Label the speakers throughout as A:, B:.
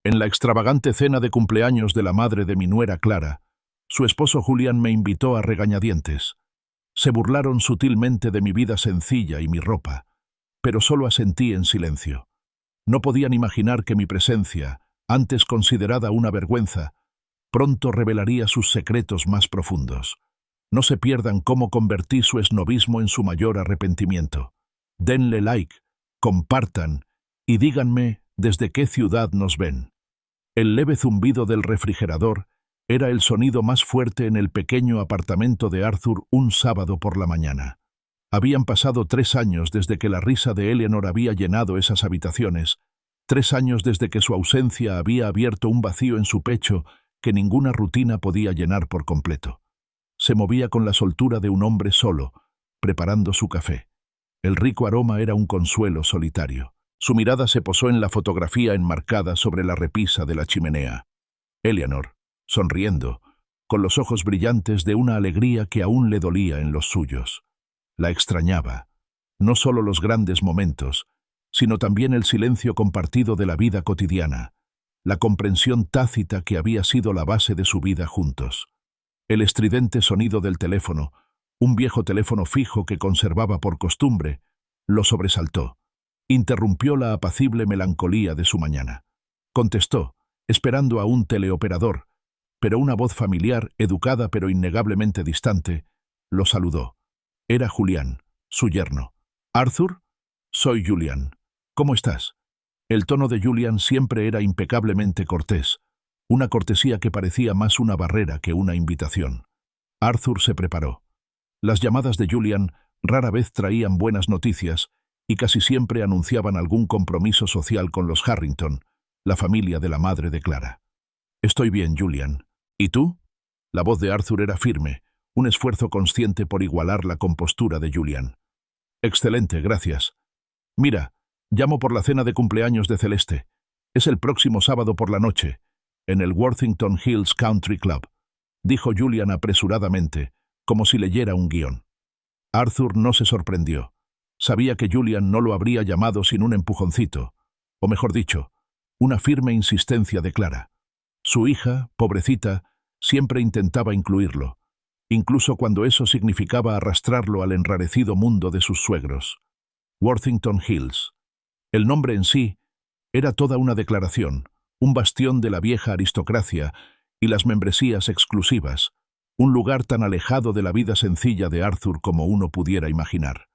A: En la extravagante cena de cumpleaños de la madre de mi nuera Clara, su esposo Julian me invitó a regañadientes. Se burlaron sutilmente de mi vida sencilla y mi ropa, pero solo asentí en silencio. No podían imaginar que mi presencia, antes considerada una vergüenza, pronto revelaría sus secretos más profundos. No se pierdan cómo convertí su esnobismo en su mayor arrepentimiento. Denle like, compartan y díganme desde qué ciudad nos ven. El leve zumbido del refrigerador era el sonido más fuerte en el pequeño apartamento de Arthur un sábado por la mañana. Habían pasado 3 años desde que la risa de Eleanor había llenado esas habitaciones, 3 años desde que su ausencia había abierto un vacío en su pecho que ninguna rutina podía llenar por completo. Se movía con la soltura de un hombre solo, preparando su café. El rico aroma era un consuelo solitario. Su mirada se posó en la fotografía enmarcada sobre la repisa de la chimenea. Eleanor, sonriendo, con los ojos brillantes de una alegría que aún le dolía en los suyos. La extrañaba, no solo los grandes momentos, sino también el silencio compartido de la vida cotidiana, la comprensión tácita que había sido la base de su vida juntos. El estridente sonido del teléfono, un viejo teléfono fijo que conservaba por costumbre, lo sobresaltó. Interrumpió la apacible melancolía de su mañana. Contestó, esperando a un teleoperador, pero una voz familiar, educada pero innegablemente distante, lo saludó. Era Julián, su yerno. «¿Arthur? Soy Julián. ¿Cómo estás?» El tono de Julián siempre era impecablemente cortés, una cortesía que parecía más una barrera que una invitación. Arthur se preparó. Las llamadas de Julián rara vez traían buenas noticias y casi siempre anunciaban algún compromiso social con los Harrington, la familia de la madre de Clara. «Estoy bien, Julián. ¿Y tú?» La voz de Arthur era firme, un esfuerzo consciente por igualar la compostura de Julián. «Excelente, gracias. Mira, llamo por la cena de cumpleaños de Celeste. Es el próximo sábado por la noche, en el Worthington Hills Country Club», dijo Julián apresuradamente, como si leyera un guión. Arthur no se sorprendió. Sabía que Julián no lo habría llamado sin un empujoncito, o mejor dicho, una firme insistencia de Clara. Su hija, pobrecita, siempre intentaba incluirlo, incluso cuando eso significaba arrastrarlo al enrarecido mundo de sus suegros. Worthington Hills. El nombre en sí era toda una declaración, un bastión de la vieja aristocracia y las membresías exclusivas, un lugar tan alejado de la vida sencilla de Arthur como uno pudiera imaginar.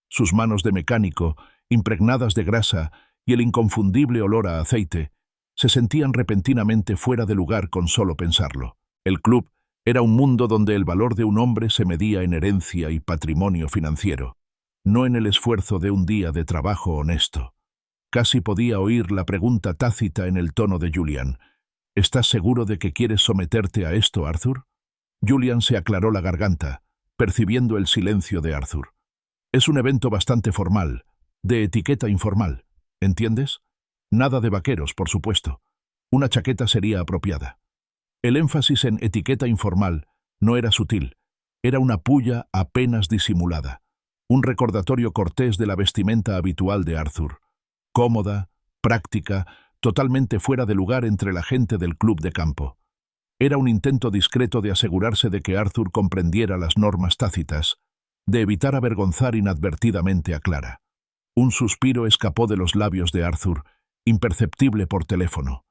A: Sus manos de mecánico, impregnadas de grasa y el inconfundible olor a aceite, se sentían repentinamente fuera de lugar con solo pensarlo. El club era un mundo donde el valor de un hombre se medía en herencia y patrimonio financiero, no en el esfuerzo de un día de trabajo honesto. Casi podía oír la pregunta tácita en el tono de Julián. «¿Estás seguro de que quieres someterte a esto, Arthur?» Julián se aclaró la garganta, percibiendo el silencio de Arthur. «Es un evento bastante formal, de etiqueta informal, ¿entiendes? Nada de vaqueros, por supuesto. Una chaqueta sería apropiada». El énfasis en etiqueta informal no era sutil, era una pulla apenas disimulada, un recordatorio cortés de la vestimenta habitual de Arthur. Cómoda, práctica, totalmente fuera de lugar entre la gente del club de campo. Era un intento discreto de asegurarse de que Arthur comprendiera las normas tácitas, de evitar avergonzar inadvertidamente a Clara. Un suspiro escapó de los labios de Arthur, imperceptible por teléfono.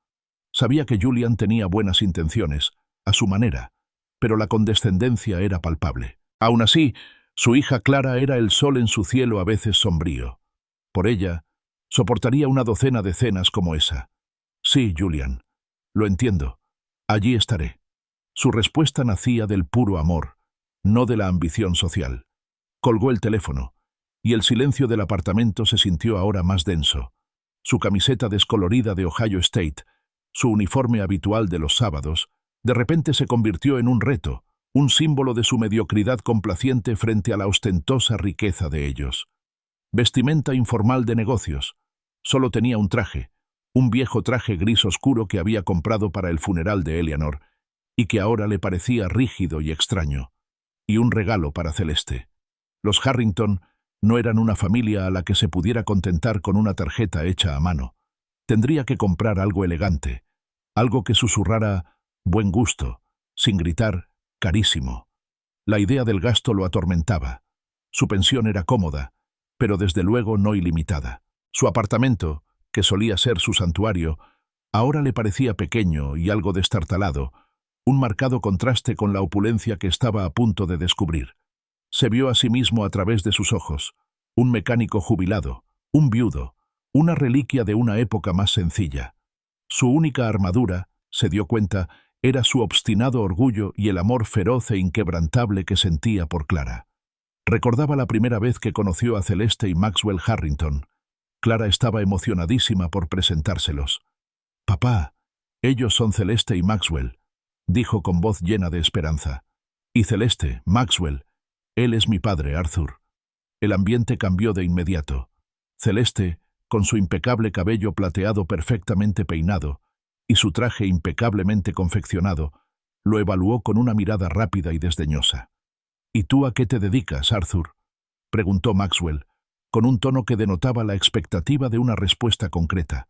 A: Sabía que Julián tenía buenas intenciones, a su manera, pero la condescendencia era palpable. Aún así, su hija Clara era el sol en su cielo a veces sombrío. Por ella, soportaría una docena de cenas como esa. «Sí, Julián, lo entiendo. Allí estaré». Su respuesta nacía del puro amor, no de la ambición social. Colgó el teléfono, y el silencio del apartamento se sintió ahora más denso. Su camiseta descolorida de Ohio State, su uniforme habitual de los sábados, de repente se convirtió en un reto, un símbolo de su mediocridad complaciente frente a la ostentosa riqueza de ellos. Vestimenta informal de negocios. Solo tenía un traje, un viejo traje gris oscuro que había comprado para el funeral de Eleanor, y que ahora le parecía rígido y extraño, y un regalo para Celeste. Los Harrington no eran una familia a la que se pudiera contentar con una tarjeta hecha a mano. Tendría que comprar algo elegante, Algo que susurrara «buen gusto», sin gritar «carísimo». La idea del gasto lo atormentaba. Su pensión era cómoda, pero desde luego no ilimitada. Su apartamento, que solía ser su santuario, ahora le parecía pequeño y algo destartalado, un marcado contraste con la opulencia que estaba a punto de descubrir. Se vio a sí mismo a través de sus ojos, un mecánico jubilado, un viudo, una reliquia de una época más sencilla. Su única armadura, se dio cuenta, era su obstinado orgullo y el amor feroz e inquebrantable que sentía por Clara. Recordaba la primera vez que conoció a Celeste y Maxwell Harrington. Clara estaba emocionadísima por presentárselos. «Papá, ellos son Celeste y Maxwell», dijo con voz llena de esperanza. «Y Celeste, Maxwell, él es mi padre, Arthur». El ambiente cambió de inmediato. Celeste, con su impecable cabello plateado perfectamente peinado y su traje impecablemente confeccionado, lo evaluó con una mirada rápida y desdeñosa. «¿Y tú a qué te dedicas, Arthur?», preguntó Maxwell, con un tono que denotaba la expectativa de una respuesta concreta,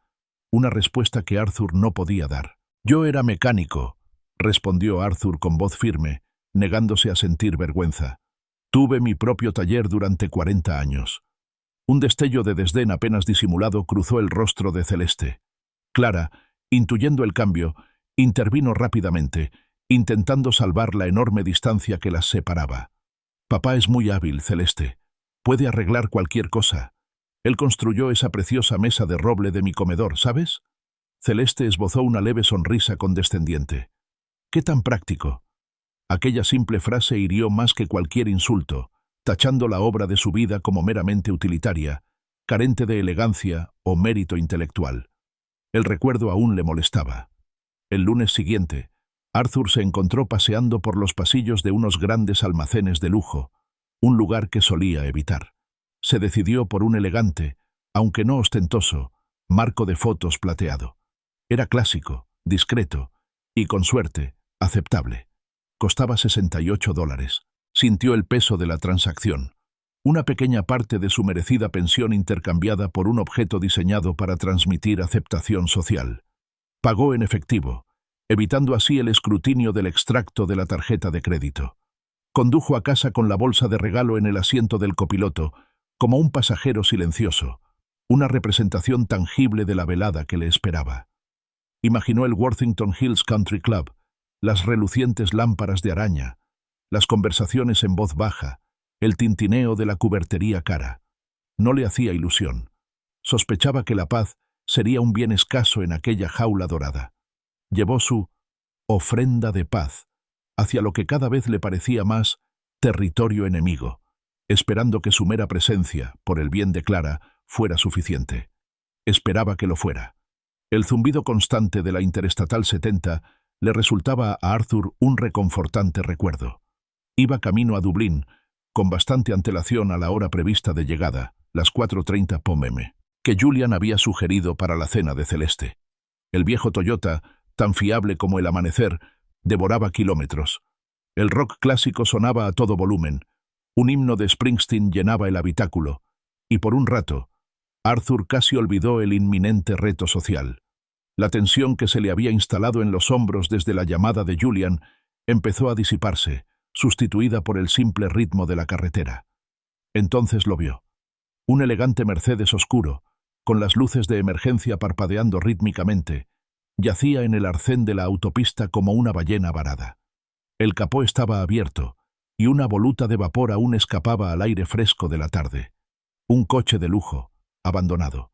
A: una respuesta que Arthur no podía dar. «Yo era mecánico», respondió Arthur con voz firme, negándose a sentir vergüenza. «Tuve mi propio taller durante 40 años». Un destello de desdén apenas disimulado cruzó el rostro de Celeste. Clara, intuyendo el cambio, intervino rápidamente, intentando salvar la enorme distancia que las separaba. «Papá es muy hábil, Celeste. Puede arreglar cualquier cosa. Él construyó esa preciosa mesa de roble de mi comedor, ¿sabes?». Celeste esbozó una leve sonrisa condescendiente. «¿Qué tan práctico?». Aquella simple frase hirió más que cualquier insulto, tachando la obra de su vida como meramente utilitaria, carente de elegancia o mérito intelectual. El recuerdo aún le molestaba. El lunes siguiente, Arthur se encontró paseando por los pasillos de unos grandes almacenes de lujo, un lugar que solía evitar. Se decidió por un elegante, aunque no ostentoso, marco de fotos plateado. Era clásico, discreto y, con suerte, aceptable. Costaba $68. Sintió el peso de la transacción. Una pequeña parte de su merecida pensión intercambiada por un objeto diseñado para transmitir aceptación social. Pagó en efectivo, evitando así el escrutinio del extracto de la tarjeta de crédito. Condujo a casa con la bolsa de regalo en el asiento del copiloto, como un pasajero silencioso, una representación tangible de la velada que le esperaba. Imaginó el Worthington Hills Country Club, las relucientes lámparas de araña, las conversaciones en voz baja, el tintineo de la cubertería cara. No le hacía ilusión. Sospechaba que la paz sería un bien escaso en aquella jaula dorada. Llevó su ofrenda de paz hacia lo que cada vez le parecía más territorio enemigo, esperando que su mera presencia, por el bien de Clara, fuera suficiente. Esperaba que lo fuera. El zumbido constante de la Interestatal 70 le resultaba a Arthur un reconfortante recuerdo. Iba camino a Dublín, con bastante antelación a la hora prevista de llegada, las 4:30 p.m., que Julian había sugerido para la cena de Celeste. El viejo Toyota, tan fiable como el amanecer, devoraba kilómetros. El rock clásico sonaba a todo volumen, un himno de Springsteen llenaba el habitáculo, y por un rato, Arthur casi olvidó el inminente reto social. La tensión que se le había instalado en los hombros desde la llamada de Julian empezó a disiparse, sustituida por el simple ritmo de la carretera. Entonces lo vio. Un elegante Mercedes oscuro, con las luces de emergencia parpadeando rítmicamente, yacía en el arcén de la autopista como una ballena varada. El capó estaba abierto, y una voluta de vapor aún escapaba al aire fresco de la tarde. Un coche de lujo, abandonado.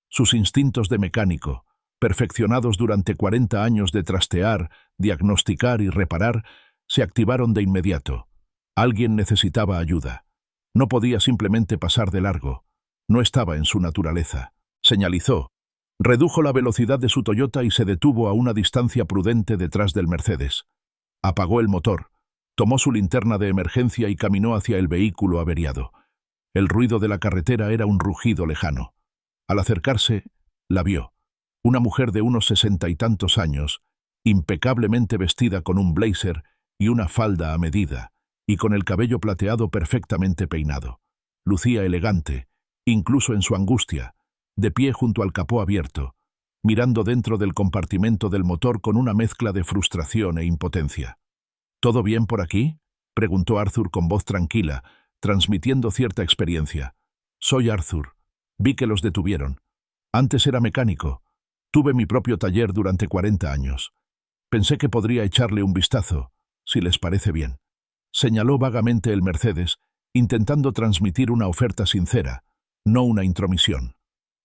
A: Sus instintos de mecánico, perfeccionados durante 40 años de trastear, diagnosticar y reparar, se activaron de inmediato. Alguien necesitaba ayuda. No podía simplemente pasar de largo. No estaba en su naturaleza. Señalizó. Redujo la velocidad de su Toyota y se detuvo a una distancia prudente detrás del Mercedes. Apagó el motor, tomó su linterna de emergencia y caminó hacia el vehículo averiado. El ruido de la carretera era un rugido lejano. Al acercarse, la vio. Una mujer de unos 60 y tantos años, impecablemente vestida con un blazer y una falda a medida, y con el cabello plateado perfectamente peinado. Lucía elegante, incluso en su angustia, de pie junto al capó abierto, mirando dentro del compartimento del motor con una mezcla de frustración e impotencia. ¿Todo bien por aquí?, preguntó Arthur con voz tranquila, transmitiendo cierta experiencia. Soy Arthur. Vi que los detuvieron. Antes era mecánico. Tuve mi propio taller durante 40 años. Pensé que podría echarle un vistazo, si les parece bien. Señaló vagamente el Mercedes, intentando transmitir una oferta sincera, no una intromisión.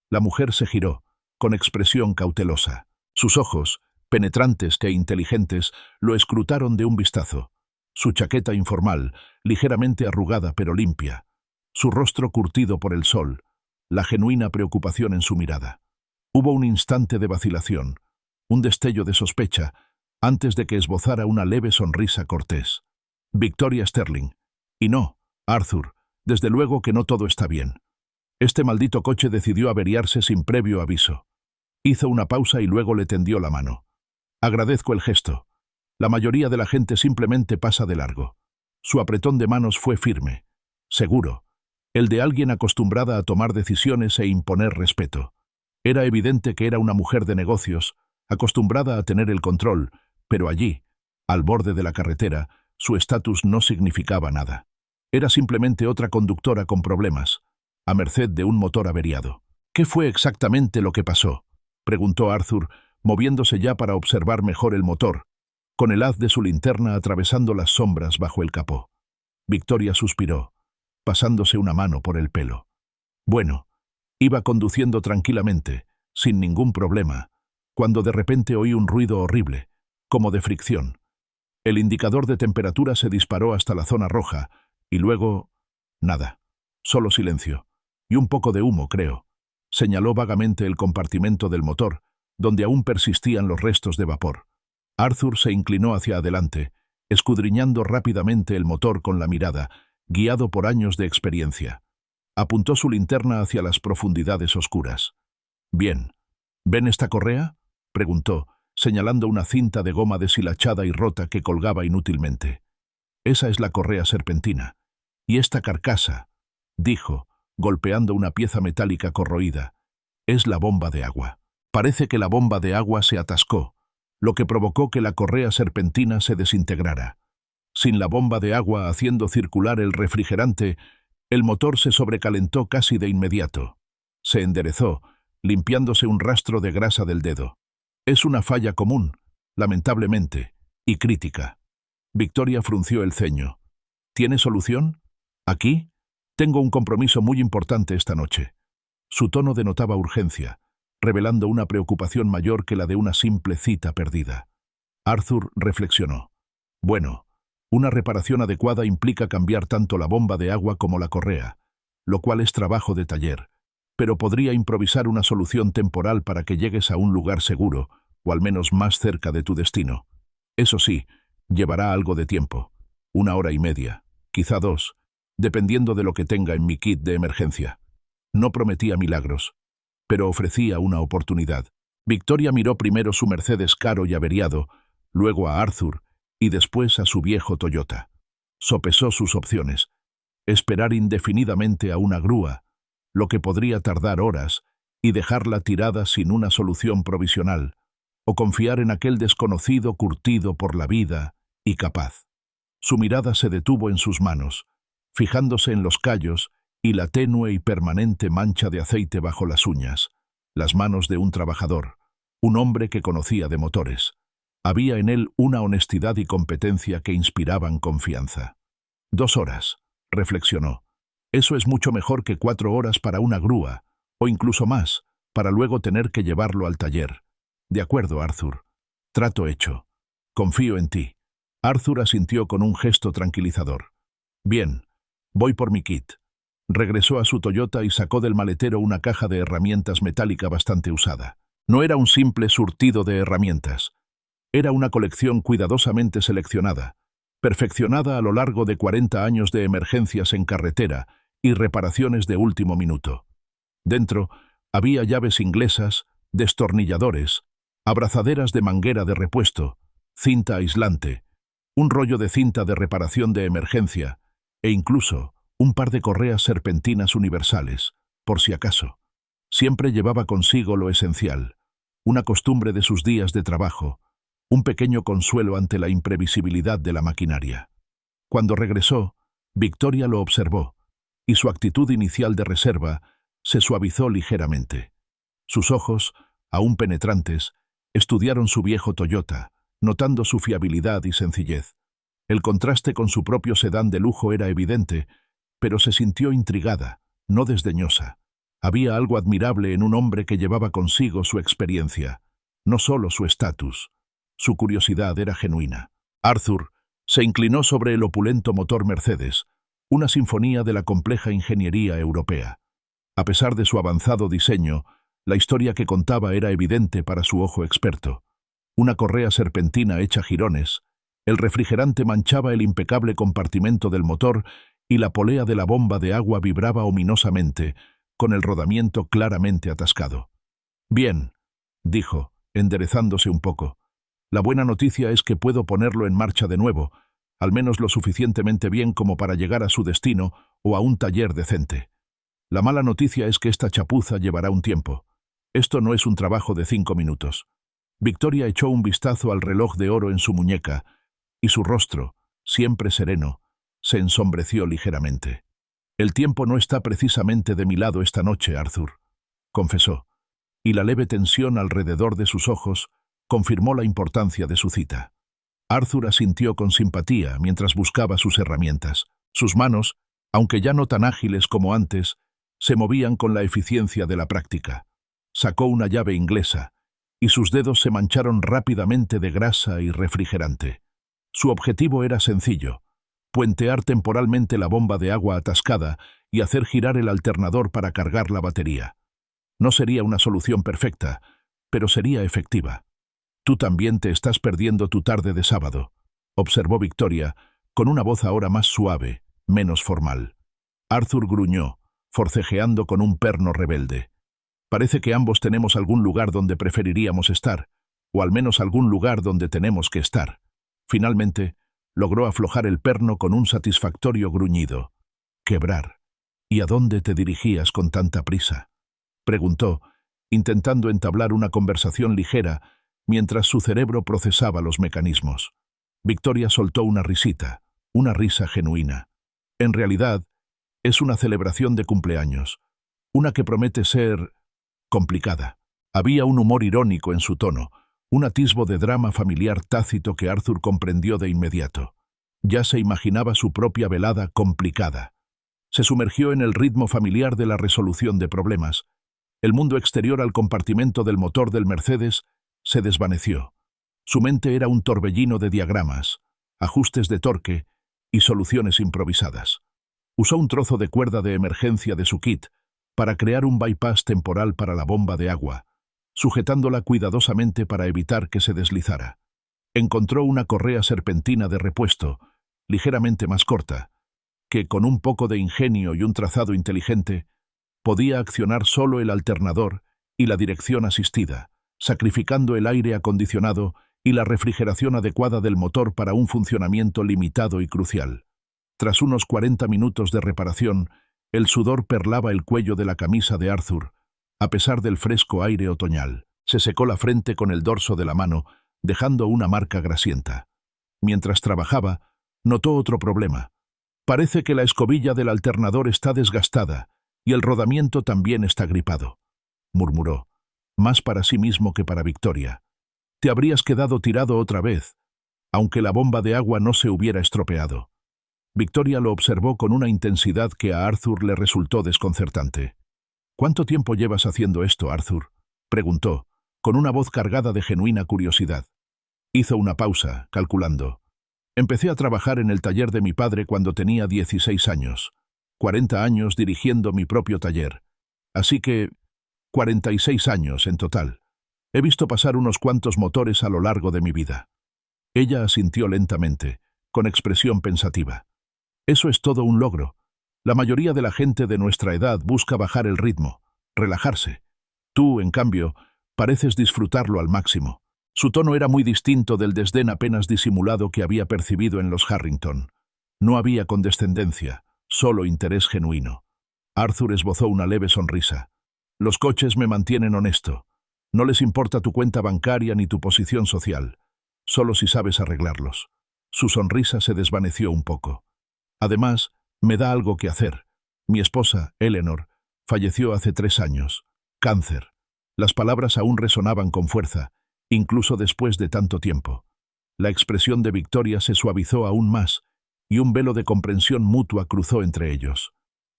A: La mujer se giró, con expresión cautelosa. Sus ojos, penetrantes e inteligentes, lo escrutaron de un vistazo. Su chaqueta informal, ligeramente arrugada pero limpia. Su rostro curtido por el sol, la genuina preocupación en su mirada. Hubo un instante de vacilación, un destello de sospecha, antes de que esbozara una leve sonrisa cortés. Victoria Sterling. Y no, Arthur, desde luego que no todo está bien. Este maldito coche decidió averiarse sin previo aviso. Hizo una pausa y luego le tendió la mano. Agradezco el gesto. La mayoría de la gente simplemente pasa de largo. Su apretón de manos fue firme, seguro, el de alguien acostumbrada a tomar decisiones e imponer respeto. Era evidente que era una mujer de negocios, acostumbrada a tener el control, pero allí, al borde de la carretera, su estatus no significaba nada. Era simplemente otra conductora con problemas, a merced de un motor averiado. ¿Qué fue exactamente lo que pasó?, preguntó Arthur, moviéndose ya para observar mejor el motor, con el haz de su linterna atravesando las sombras bajo el capó. Victoria suspiró, pasándose una mano por el pelo. Bueno, iba conduciendo tranquilamente, sin ningún problema, cuando de repente oí un ruido horrible, como de fricción. El indicador de temperatura se disparó hasta la zona roja, y luego... nada, solo silencio. Y un poco de humo, creo. Señaló vagamente el compartimento del motor, donde aún persistían los restos de vapor. Arthur se inclinó hacia adelante, escudriñando rápidamente el motor con la mirada, guiado por años de experiencia. Apuntó su linterna hacia las profundidades oscuras. «Bien. ¿Ven esta correa?», preguntó, señalando una cinta de goma deshilachada y rota que colgaba inútilmente. «Esa es la correa serpentina. Y esta carcasa», dijo, golpeando una pieza metálica corroída, «es la bomba de agua. Parece que la bomba de agua se atascó, lo que provocó que la correa serpentina se desintegrara. Sin la bomba de agua haciendo circular el refrigerante, el motor se sobrecalentó casi de inmediato. Se enderezó, limpiándose un rastro de grasa del dedo. Es una falla común, lamentablemente, y crítica». Victoria frunció el ceño. «¿Tiene solución? ¿Aquí? Tengo un compromiso muy importante esta noche». Su tono denotaba urgencia, revelando una preocupación mayor que la de una simple cita perdida. Arthur reflexionó. Bueno, una reparación adecuada implica cambiar tanto la bomba de agua como la correa, lo cual es trabajo de taller, pero podría improvisar una solución temporal para que llegues a un lugar seguro, o al menos más cerca de tu destino. Eso sí, llevará algo de tiempo, 1 hora y media, quizá 2, dependiendo de lo que tenga en mi kit de emergencia. No prometía milagros, pero ofrecía una oportunidad. Victoria miró primero su Mercedes caro y averiado, luego a Arthur y después a su viejo Toyota. Sopesó sus opciones. Esperar indefinidamente a una grúa, lo que podría tardar horas, y dejarla tirada sin una solución provisional, o confiar en aquel desconocido curtido por la vida y capaz. Su mirada se detuvo en sus manos, fijándose en los callos y la tenue y permanente mancha de aceite bajo las uñas, las manos de un trabajador, un hombre que conocía de motores. Había en él una honestidad y competencia que inspiraban confianza. 2 horas, reflexionó. Eso es mucho mejor que 4 horas para una grúa, o incluso más, para luego tener que llevarlo al taller. De acuerdo, Arthur. Trato hecho. Confío en ti. Arthur asintió con un gesto tranquilizador. Bien, voy por mi kit. Regresó a su Toyota y sacó del maletero una caja de herramientas metálica bastante usada. No era un simple surtido de herramientas. Era una colección cuidadosamente seleccionada, perfeccionada a lo largo de 40 años de emergencias en carretera y reparaciones de último minuto. Dentro había llaves inglesas, destornilladores, abrazaderas de manguera de repuesto, cinta aislante, un rollo de cinta de reparación de emergencia e incluso un par de correas serpentinas universales, por si acaso. Siempre llevaba consigo lo esencial: una costumbre de sus días de trabajo, un pequeño consuelo ante la imprevisibilidad de la maquinaria. Cuando regresó, Victoria lo observó, y su actitud inicial de reserva se suavizó ligeramente. Sus ojos, aún penetrantes, estudiaron su viejo Toyota, notando su fiabilidad y sencillez. El contraste con su propio sedán de lujo era evidente, pero se sintió intrigada, no desdeñosa. Había algo admirable en un hombre que llevaba consigo su experiencia, no solo su estatus. Su curiosidad era genuina. Arthur se inclinó sobre el opulento motor Mercedes, una sinfonía de la compleja ingeniería europea. A pesar de su avanzado diseño, la historia que contaba era evidente para su ojo experto. Una correa serpentina hecha jirones, el refrigerante manchaba el impecable compartimento del motor y la polea de la bomba de agua vibraba ominosamente, con el rodamiento claramente atascado. «Bien», dijo, enderezándose un poco. «La buena noticia es que puedo ponerlo en marcha de nuevo, al menos lo suficientemente bien como para llegar a su destino o a un taller decente. La mala noticia es que esta chapuza llevará un tiempo. Esto no es un trabajo de 5 minutos». Victoria echó un vistazo al reloj de oro en su muñeca, y su rostro, siempre sereno, se ensombreció ligeramente. «El tiempo no está precisamente de mi lado esta noche, Arthur», confesó, y la leve tensión alrededor de sus ojos confirmó la importancia de su cita. Arthur asintió con simpatía mientras buscaba sus herramientas. Sus manos, aunque ya no tan ágiles como antes, se movían con la eficiencia de la práctica. Sacó una llave inglesa, y sus dedos se mancharon rápidamente de grasa y refrigerante. Su objetivo era sencillo: puentear temporalmente la bomba de agua atascada y hacer girar el alternador para cargar la batería. No sería una solución perfecta, pero sería efectiva. «Tú también te estás perdiendo tu tarde de sábado», observó Victoria, con una voz ahora más suave, menos formal. Arthur gruñó, forcejeando con un perno rebelde. «Parece que ambos tenemos algún lugar donde preferiríamos estar, o al menos algún lugar donde tenemos que estar». Finalmente, logró aflojar el perno con un satisfactorio gruñido. «Quebrar. ¿Y a dónde te dirigías con tanta prisa?», preguntó, intentando entablar una conversación ligera mientras su cerebro procesaba los mecanismos. Victoria soltó una risita, una risa genuina. «En realidad, es una celebración de cumpleaños, una que promete ser complicada». Había un humor irónico en su tono, un atisbo de drama familiar tácito que Arthur comprendió de inmediato. Ya se imaginaba su propia velada complicada. Se sumergió en el ritmo familiar de la resolución de problemas. El mundo exterior al compartimento del motor del Mercedes se desvaneció. Su mente era un torbellino de diagramas, ajustes de torque y soluciones improvisadas. Usó un trozo de cuerda de emergencia de su kit para crear un bypass temporal para la bomba de agua, sujetándola cuidadosamente para evitar que se deslizara. Encontró una correa serpentina de repuesto, ligeramente más corta, que, con un poco de ingenio y un trazado inteligente, podía accionar solo el alternador y la dirección asistida, sacrificando el aire acondicionado y la refrigeración adecuada del motor para un funcionamiento limitado y crucial. Tras unos 40 minutos de reparación, el sudor perlaba el cuello de la camisa de Arthur, a pesar del fresco aire otoñal. Se secó la frente con el dorso de la mano, dejando una marca grasienta. Mientras trabajaba, notó otro problema. «Parece que la escobilla del alternador está desgastada y el rodamiento también está gripado», murmuró, más para sí mismo que para Victoria. «Te habrías quedado tirado otra vez, aunque la bomba de agua no se hubiera estropeado». Victoria lo observó con una intensidad que a Arthur le resultó desconcertante. «¿Cuánto tiempo llevas haciendo esto, Arthur?», preguntó, con una voz cargada de genuina curiosidad. Hizo una pausa, calculando. «Empecé a trabajar en el taller de mi padre cuando tenía 16 años, 40 años dirigiendo mi propio taller. Así que 46 años en total. He visto pasar unos cuantos motores a lo largo de mi vida». Ella asintió lentamente, con expresión pensativa. «Eso es todo un logro. La mayoría de la gente de nuestra edad busca bajar el ritmo, relajarse. Tú, en cambio, pareces disfrutarlo al máximo». Su tono era muy distinto del desdén apenas disimulado que había percibido en los Harrington. No había condescendencia, solo interés genuino. Arthur esbozó una leve sonrisa. «Los coches me mantienen honesto. No les importa tu cuenta bancaria ni tu posición social, solo si sabes arreglarlos. Su sonrisa se desvaneció un poco. Además, me da algo que hacer. Mi esposa, Eleanor, falleció hace 3 años. Cáncer. Las palabras aún resonaban con fuerza, incluso después de tanto tiempo. La expresión de Victoria se suavizó aún más, y un velo de comprensión mutua cruzó entre ellos.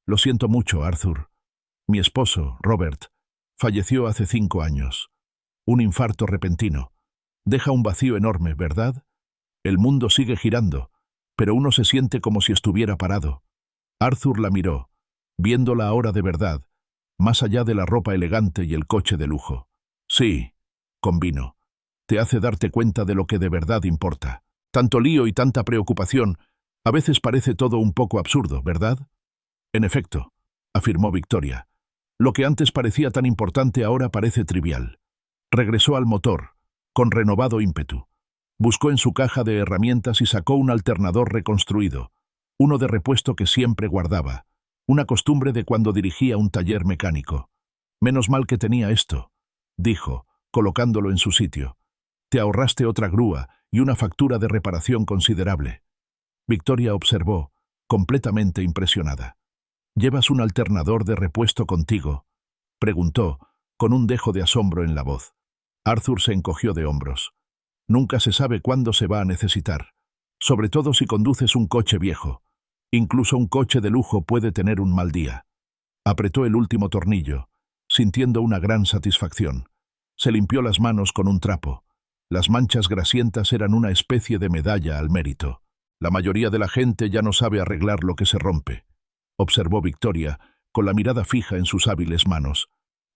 A: Lo siento mucho, Arthur. Mi esposo, Robert, falleció hace 5 años. Un infarto repentino. Deja un vacío enorme, ¿verdad? El mundo sigue girando, pero uno se siente como si estuviera parado. Arthur la miró, viéndola ahora de verdad, más allá de la ropa elegante y el coche de lujo. Sí, convino. Te hace darte cuenta de lo que de verdad importa. Tanto lío y tanta preocupación, a veces parece todo un poco absurdo, ¿verdad? En efecto, afirmó Victoria. Lo que antes parecía tan importante ahora parece trivial. Regresó al motor, con renovado ímpetu. Buscó en su caja de herramientas y sacó un alternador reconstruido, uno de repuesto que siempre guardaba, una costumbre de cuando dirigía un taller mecánico. Menos mal que tenía esto, dijo, colocándolo en su sitio. Te ahorraste otra grúa y una factura de reparación considerable. Victoria observó, completamente impresionada. ¿Llevas un alternador de repuesto contigo?, preguntó, con un dejo de asombro en la voz. Arthur se encogió de hombros. Nunca se sabe cuándo se va a necesitar, sobre todo si conduces un coche viejo. Incluso un coche de lujo puede tener un mal día. Apretó el último tornillo, sintiendo una gran satisfacción. Se limpió las manos con un trapo. Las manchas grasientas eran una especie de medalla al mérito. La mayoría de la gente ya no sabe arreglar lo que se rompe, observó Victoria, con la mirada fija en sus hábiles manos.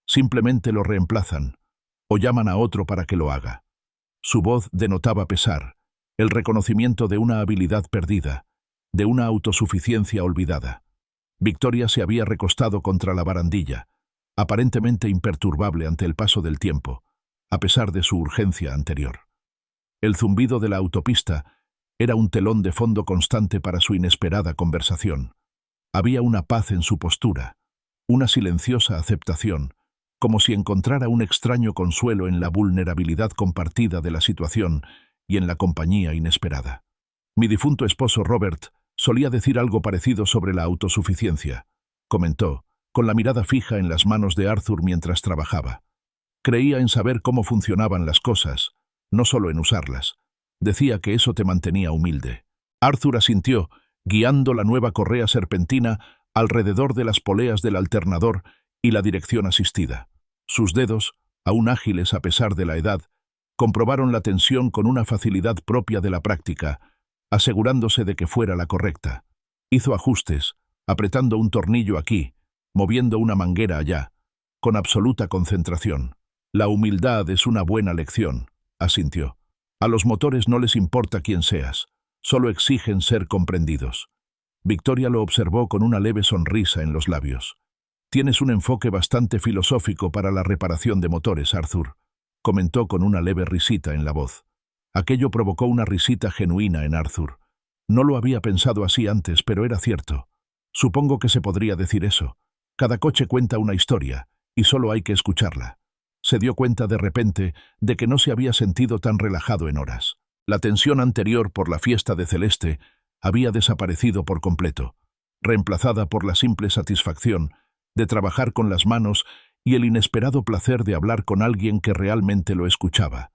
A: Simplemente lo reemplazan, o llaman a otro para que lo haga. Su voz denotaba pesar, el reconocimiento de una habilidad perdida, de una autosuficiencia olvidada. Victoria se había recostado contra la barandilla, aparentemente imperturbable ante el paso del tiempo, a pesar de su urgencia anterior. El zumbido de la autopista era un telón de fondo constante para su inesperada conversación. Había una paz en su postura, una silenciosa aceptación, como si encontrara un extraño consuelo en la vulnerabilidad compartida de la situación y en la compañía inesperada. Mi difunto esposo Robert solía decir algo parecido sobre la autosuficiencia, comentó, con la mirada fija en las manos de Arthur mientras trabajaba. Creía en saber cómo funcionaban las cosas, no solo en usarlas. Decía que eso te mantenía humilde. Arthur asintió, guiando la nueva correa serpentina alrededor de las poleas del alternador y la dirección asistida. Sus dedos, aún ágiles a pesar de la edad, comprobaron la tensión con una facilidad propia de la práctica, asegurándose de que fuera la correcta. Hizo ajustes, apretando un tornillo aquí, moviendo una manguera allá, con absoluta concentración. La humildad es una buena lección, asintió. A los motores no les importa quién seas, solo exigen ser comprendidos. Victoria lo observó con una leve sonrisa en los labios. Tienes un enfoque bastante filosófico para la reparación de motores, Arthur, comentó con una leve risita en la voz. Aquello provocó una risita genuina en Arthur. No lo había pensado así antes, pero era cierto. Supongo que se podría decir eso. Cada coche cuenta una historia, y solo hay que escucharla. Se dio cuenta de repente de que no se había sentido tan relajado en horas. La tensión anterior por la fiesta de Celeste había desaparecido por completo, reemplazada por la simple satisfacción de trabajar con las manos y el inesperado placer de hablar con alguien que realmente lo escuchaba,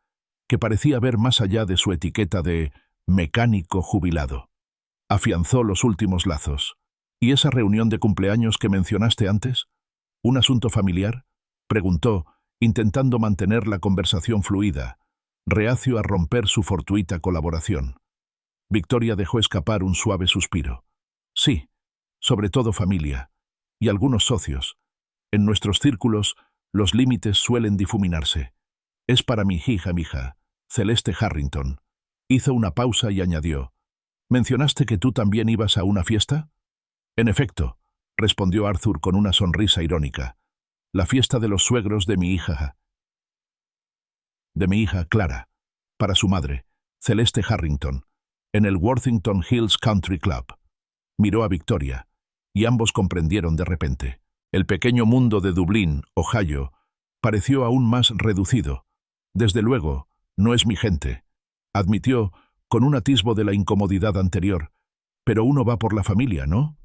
A: que parecía ver más allá de su etiqueta de mecánico jubilado. Afianzó los últimos lazos. ¿Y esa reunión de cumpleaños que mencionaste antes? ¿Un asunto familiar?, preguntó, intentando mantener la conversación fluida, reacio a romper su fortuita colaboración. Victoria dejó escapar un suave suspiro. Sí, sobre todo familia, y algunos socios. En nuestros círculos, los límites suelen difuminarse. Es para mi hija, Celeste Harrington. Hizo una pausa y añadió. ¿Mencionaste que tú también ibas a una fiesta? En efecto, respondió Arthur con una sonrisa irónica. La fiesta de los suegros de mi hija Clara, para su madre, Celeste Harrington, en el Worthington Hills Country Club. Miró a Victoria, y ambos comprendieron de repente. El pequeño mundo de Dublín, Ohio, pareció aún más reducido. Desde luego, no es mi gente, admitió, con un atisbo de la incomodidad anterior. Pero uno va por la familia, ¿no?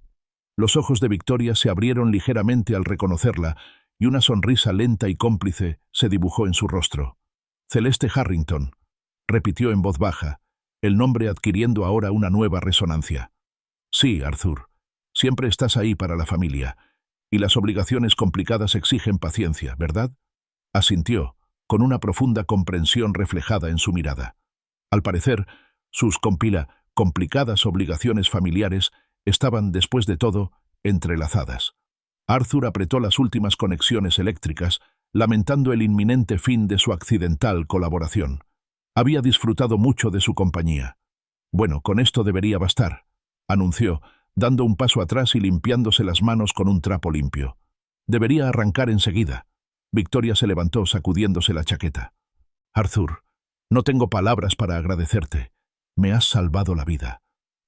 A: Los ojos de Victoria se abrieron ligeramente al reconocerla y una sonrisa lenta y cómplice se dibujó en su rostro. Celeste Harrington, repitió en voz baja, el nombre adquiriendo ahora una nueva resonancia. Sí, Arthur, siempre estás ahí para la familia, y las obligaciones complicadas exigen paciencia, ¿verdad? Asintió, con una profunda comprensión reflejada en su mirada. Al parecer, sus complicadas obligaciones familiares estaban, después de todo, entrelazadas. Arthur apretó las últimas conexiones eléctricas, lamentando el inminente fin de su accidental colaboración. Había disfrutado mucho de su compañía. Bueno, con esto debería bastar, anunció, dando un paso atrás y limpiándose las manos con un trapo limpio. Debería arrancar enseguida. Victoria se levantó sacudiéndose la chaqueta. Arthur, no tengo palabras para agradecerte. Me has salvado la vida.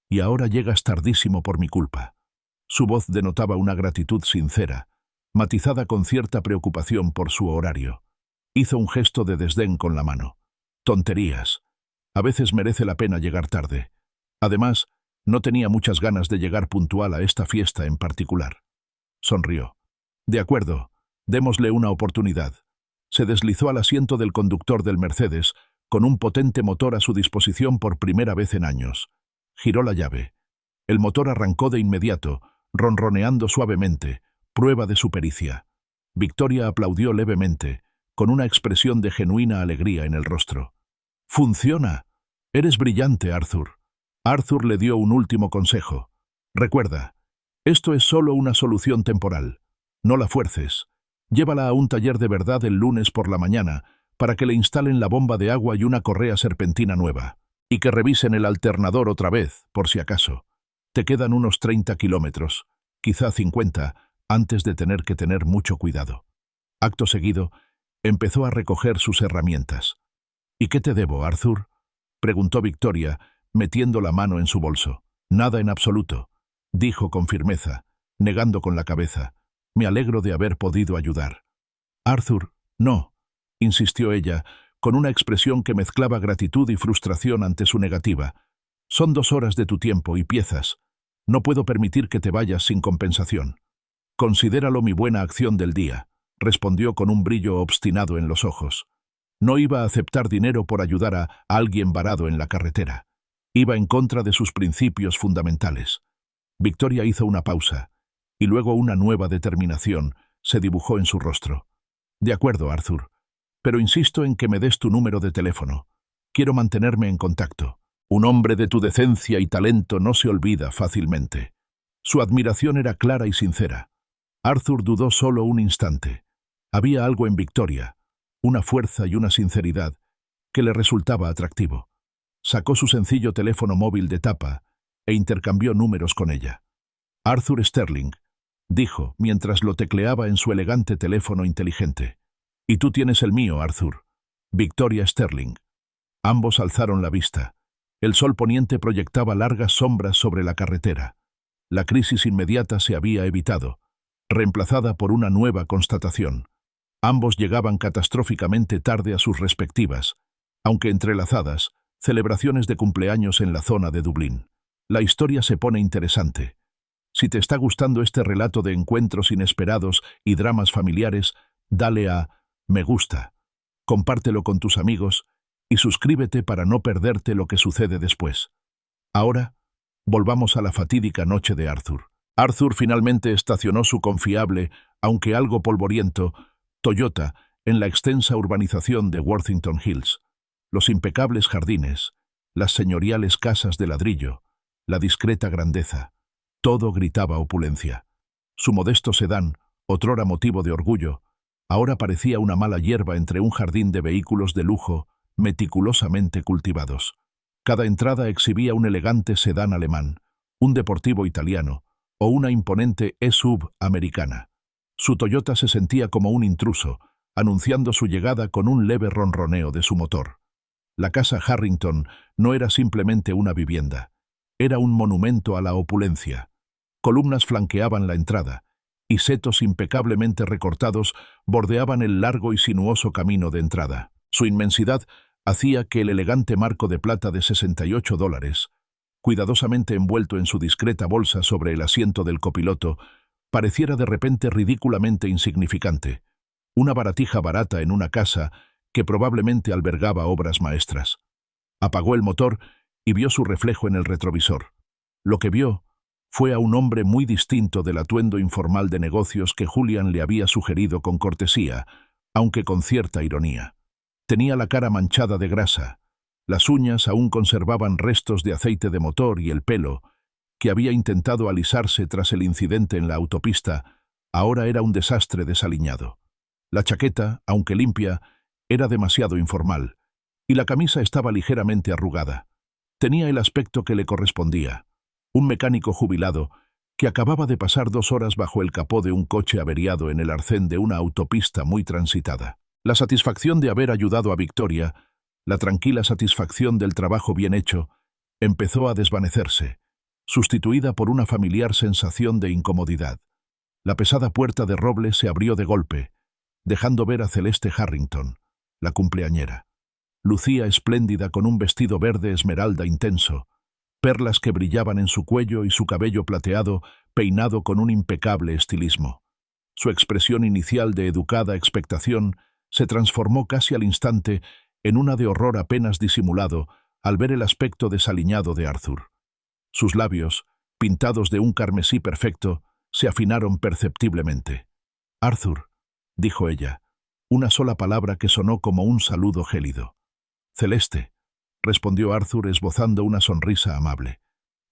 A: Y ahora llegas tardísimo por mi culpa. Su voz denotaba una gratitud sincera, matizada con cierta preocupación por su horario. Hizo un gesto de desdén con la mano. Tonterías. A veces merece la pena llegar tarde. Además, no tenía muchas ganas de llegar puntual a esta fiesta en particular. Sonrió. De acuerdo, démosle una oportunidad. Se deslizó al asiento del conductor del Mercedes, con un potente motor a su disposición por primera vez en años. Giró la llave. El motor arrancó de inmediato, ronroneando suavemente, prueba de su pericia. Victoria aplaudió levemente, con una expresión de genuina alegría en el rostro. ¡Funciona! Eres brillante, Arthur. Arthur le dio un último consejo. Recuerda, esto es solo una solución temporal. No la fuerces. Llévala a un taller de verdad el lunes por la mañana para que le instalen la bomba de agua y una correa serpentina nueva. Y que revisen el alternador otra vez, por si acaso. Te quedan unos 30 kilómetros, quizá 50, antes de tener que tener mucho cuidado. Acto seguido, empezó a recoger sus herramientas. ¿Y qué te debo, Arthur?, preguntó Victoria, metiendo la mano en su bolso. Nada en absoluto, dijo con firmeza, negando con la cabeza. Me alegro de haber podido ayudar. Arthur, no, insistió ella, con una expresión que mezclaba gratitud y frustración ante su negativa. Son 2 horas de tu tiempo y piezas. No puedo permitir que te vayas sin compensación. Considéralo mi buena acción del día, respondió con un brillo obstinado en los ojos. No iba a aceptar dinero por ayudar a alguien varado en la carretera. Iba en contra de sus principios fundamentales. Victoria hizo una pausa, y luego una nueva determinación se dibujó en su rostro. De acuerdo, Arthur, pero insisto en que me des tu número de teléfono. Quiero mantenerme en contacto. Un hombre de tu decencia y talento no se olvida fácilmente. Su admiración era clara y sincera. Arthur dudó solo un instante. Había algo en Victoria, una fuerza y una sinceridad, que le resultaba atractivo. Sacó su sencillo teléfono móvil de tapa e intercambió números con ella. Arthur Sterling, dijo, mientras lo tecleaba en su elegante teléfono inteligente. Y tú tienes el mío, Arthur. Victoria Sterling. Ambos alzaron la vista. El sol poniente proyectaba largas sombras sobre la carretera. La crisis inmediata se había evitado, reemplazada por una nueva constatación. Ambos llegaban catastróficamente tarde a sus respectivas, aunque entrelazadas, celebraciones de cumpleaños en la zona de Dublín. La historia se pone interesante. Si te está gustando este relato de encuentros inesperados y dramas familiares, dale a me gusta, compártelo con tus amigos y suscríbete para no perderte lo que sucede después. Ahora, volvamos a la fatídica noche de Arthur. Arthur finalmente estacionó su confiable, aunque algo polvoriento, Toyota en la extensa urbanización de Worthington Hills. Los impecables jardines, las señoriales casas de ladrillo, la discreta grandeza, todo gritaba opulencia. Su modesto sedán, otrora motivo de orgullo, ahora parecía una mala hierba entre un jardín de vehículos de lujo meticulosamente cultivados. Cada entrada exhibía un elegante sedán alemán, un deportivo italiano o una imponente SUV americana. Su Toyota se sentía como un intruso, anunciando su llegada con un leve ronroneo de su motor. La casa Harrington no era simplemente una vivienda, era un monumento a la opulencia. Columnas flanqueaban la entrada, y setos impecablemente recortados bordeaban el largo y sinuoso camino de entrada. Su inmensidad hacía que el elegante marco de plata de $68, cuidadosamente envuelto en su discreta bolsa sobre el asiento del copiloto, pareciera de repente ridículamente insignificante, una baratija barata en una casa que probablemente albergaba obras maestras. Apagó el motor y vio su reflejo en el retrovisor. Lo que vio fue a un hombre muy distinto del atuendo informal de negocios que Julian le había sugerido con cortesía, aunque con cierta ironía. Tenía la cara manchada de grasa, las uñas aún conservaban restos de aceite de motor y el pelo, que había intentado alisarse tras el incidente en la autopista, ahora era un desastre desaliñado. La chaqueta, aunque limpia, era demasiado informal, y la camisa estaba ligeramente arrugada. Tenía el aspecto que le correspondía. Un mecánico jubilado que acababa de pasar 2 horas bajo el capó de un coche averiado en el arcén de una autopista muy transitada. La satisfacción de haber ayudado a Victoria, la tranquila satisfacción del trabajo bien hecho, empezó a desvanecerse, sustituida por una familiar sensación de incomodidad. La pesada puerta de roble se abrió de golpe, dejando ver a Celeste Harrington, la cumpleañera. Lucía espléndida con un vestido verde esmeralda intenso, perlas que brillaban en su cuello y su cabello plateado peinado con un impecable estilismo. Su expresión inicial de educada expectación se transformó casi al instante en una de horror apenas disimulado al ver el aspecto desaliñado de Arthur. Sus labios, pintados de un carmesí perfecto, se afinaron perceptiblemente. «Arthur», dijo ella, una sola palabra que sonó como un saludo gélido. «Celeste», respondió Arthur esbozando una sonrisa amable.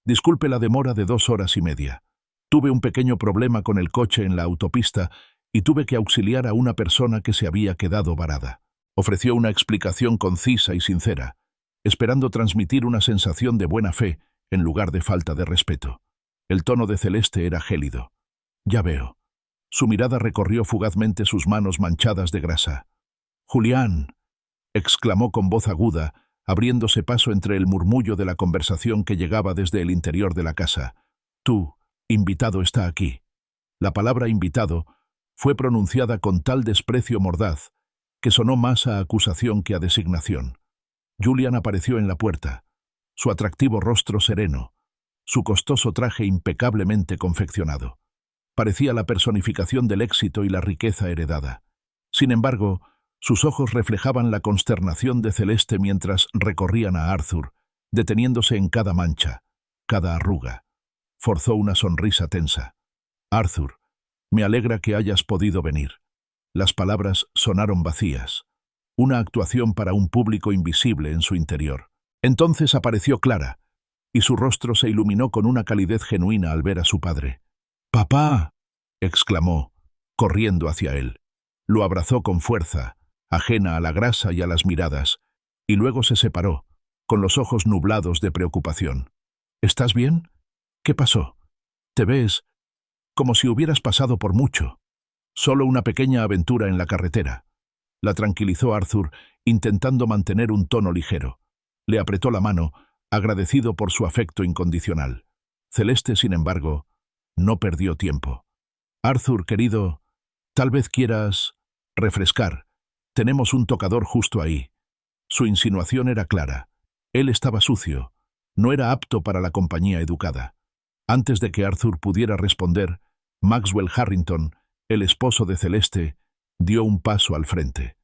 A: «Disculpe la demora de 2 horas y media. Tuve un pequeño problema con el coche en la autopista y tuve que auxiliar a una persona que se había quedado varada». Ofreció una explicación concisa y sincera, esperando transmitir una sensación de buena fe en lugar de falta de respeto. El tono de Celeste era gélido. «Ya veo». Su mirada recorrió fugazmente sus manos manchadas de grasa. «Julián», exclamó con voz aguda, abriéndose paso entre el murmullo de la conversación que llegaba desde el interior de la casa. «Tu invitado está aquí». La palabra invitado fue pronunciada con tal desprecio mordaz que sonó más a acusación que a designación. Julian apareció en la puerta, su atractivo rostro sereno, su costoso traje impecablemente confeccionado. Parecía la personificación del éxito y la riqueza heredada. Sin embargo, sus ojos reflejaban la consternación de Celeste mientras recorrían a Arthur, deteniéndose en cada mancha, cada arruga. Forzó una sonrisa tensa. «Arthur, me alegra que hayas podido venir». Las palabras sonaron vacías, una actuación para un público invisible en su interior. Entonces apareció Clara, y su rostro se iluminó con una calidez genuina al ver a su padre. «¡Papá!», exclamó, corriendo hacia él. Lo abrazó con fuerza, ajena a la grasa y a las miradas, y luego se separó, con los ojos nublados de preocupación. «¿Estás bien? ¿Qué pasó? Te ves como si hubieras pasado por mucho». «Solo una pequeña aventura en la carretera», la tranquilizó Arthur, intentando mantener un tono ligero. Le apretó la mano, agradecido por su afecto incondicional. Celeste, sin embargo, no perdió tiempo. «Arthur, querido, tal vez quieras refrescar. Tenemos un tocador justo ahí». Su insinuación era clara. Él estaba sucio, no era apto para la compañía educada. Antes de que Arthur pudiera responder, Maxwell Harrington, el esposo de Celeste, dio un paso al frente.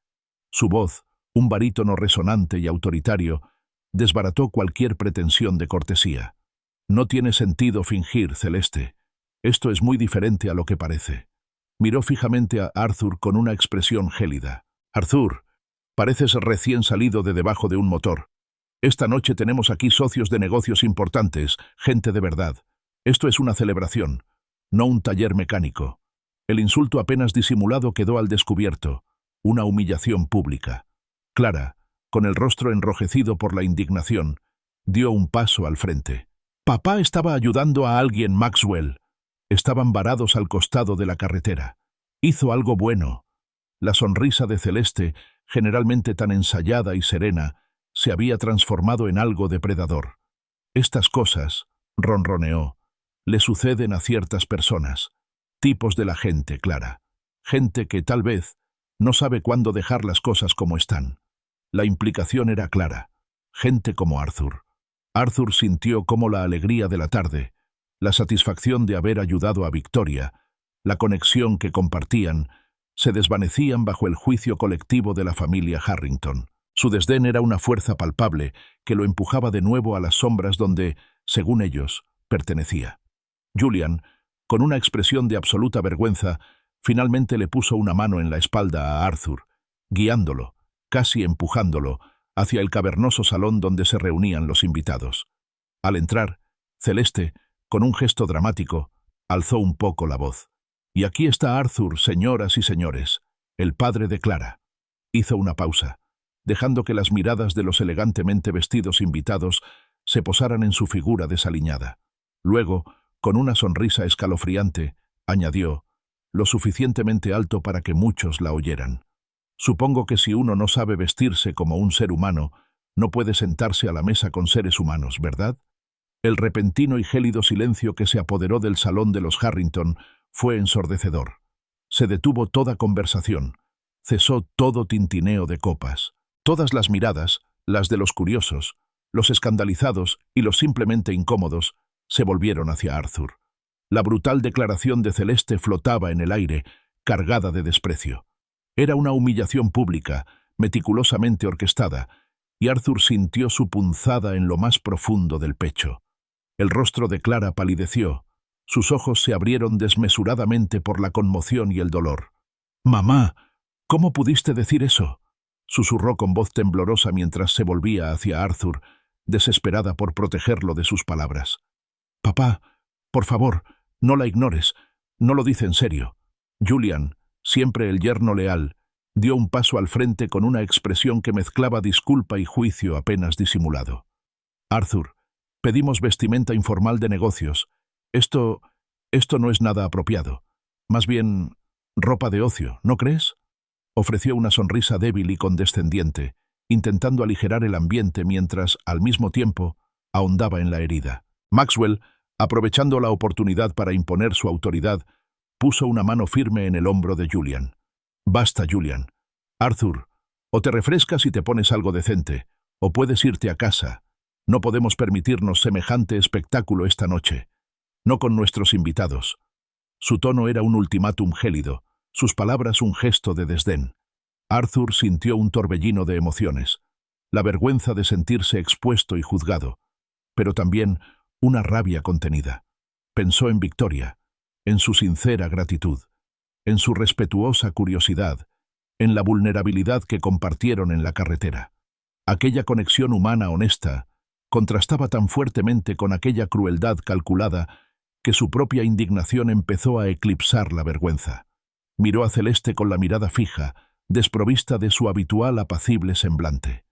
A: Su voz, un barítono resonante y autoritario, desbarató cualquier pretensión de cortesía. «No tiene sentido fingir, Celeste. Esto es muy diferente a lo que parece». Miró fijamente a Arthur con una expresión gélida. «Arthur, pareces recién salido de debajo de un motor. Esta noche tenemos aquí socios de negocios importantes, gente de verdad. Esto es una celebración, no un taller mecánico». El insulto apenas disimulado quedó al descubierto, una humillación pública. Clara, con el rostro enrojecido por la indignación, dio un paso al frente. «Papá estaba ayudando a alguien, Maxwell». Estaban varados al costado de la carretera. «Hizo algo bueno». La sonrisa de Celeste, generalmente tan ensayada y serena, se había transformado en algo depredador. «Estas cosas», ronroneó, «le suceden a ciertas personas. Tipos de la gente, Clara. Gente que, tal vez, no sabe cuándo dejar las cosas como están. La implicación era clara. Gente como Arthur. Arthur sintió cómo la alegría de la tarde, la satisfacción de haber ayudado a Victoria, la conexión que compartían, se desvanecían bajo el juicio colectivo de la familia Harrington. Su desdén era una fuerza palpable que lo empujaba de nuevo a las sombras donde, según ellos, pertenecía. Julian, con una expresión de absoluta vergüenza, finalmente le puso una mano en la espalda a Arthur, guiándolo, casi empujándolo, hacia el cavernoso salón donde se reunían los invitados. Al entrar, Celeste, con un gesto dramático, alzó un poco la voz. «Y aquí está Arthur, señoras y señores, el padre de Clara». Hizo una pausa, dejando que las miradas de los elegantemente vestidos invitados se posaran en su figura desaliñada. Luego, con una sonrisa escalofriante, añadió, lo suficientemente alto para que muchos la oyeran. «Supongo que si uno no sabe vestirse como un ser humano, no puede sentarse a la mesa con seres humanos, ¿verdad?» El repentino y gélido silencio que se apoderó del salón de los Harrington fue ensordecedor. Se detuvo toda conversación. Cesó todo tintineo de copas. Todas las miradas, las de los curiosos, los escandalizados y los simplemente incómodos, se volvieron hacia Arthur. La brutal declaración de Celeste flotaba en el aire, cargada de desprecio. Era una humillación pública, meticulosamente orquestada, y Arthur sintió su punzada en lo más profundo del pecho. El rostro de Clara palideció. Sus ojos se abrieron desmesuradamente por la conmoción y el dolor. «Mamá, ¿cómo pudiste decir eso?», susurró con voz temblorosa mientras se volvía hacia Arthur, desesperada por protegerlo de sus palabras. «Papá, por favor, no la ignores. No lo dice en serio». Julian, siempre el yerno leal, dio un paso al frente con una expresión que mezclaba disculpa y juicio apenas disimulado. «Arthur, pedimos vestimenta informal de negocios. Esto no es nada apropiado. Más bien, ropa de ocio, ¿no crees?». Ofreció una sonrisa débil y condescendiente, intentando aligerar el ambiente mientras, al mismo tiempo, ahondaba en la herida. Maxwell, aprovechando la oportunidad para imponer su autoridad, puso una mano firme en el hombro de Julian. «Basta, Julian. Arthur, o te refrescas y te pones algo decente, o puedes irte a casa. No podemos permitirnos semejante espectáculo esta noche. No con nuestros invitados». Su tono era un ultimátum gélido, sus palabras un gesto de desdén. Arthur sintió un torbellino de emociones, la vergüenza de sentirse expuesto y juzgado, pero también una rabia contenida. Pensó en Victoria, en su sincera gratitud, en su respetuosa curiosidad, en la vulnerabilidad que compartieron en la carretera. Aquella conexión humana honesta contrastaba tan fuertemente con aquella crueldad calculada que su propia indignación empezó a eclipsar la vergüenza. Miró a Celeste con la mirada fija, desprovista de su habitual apacible semblante.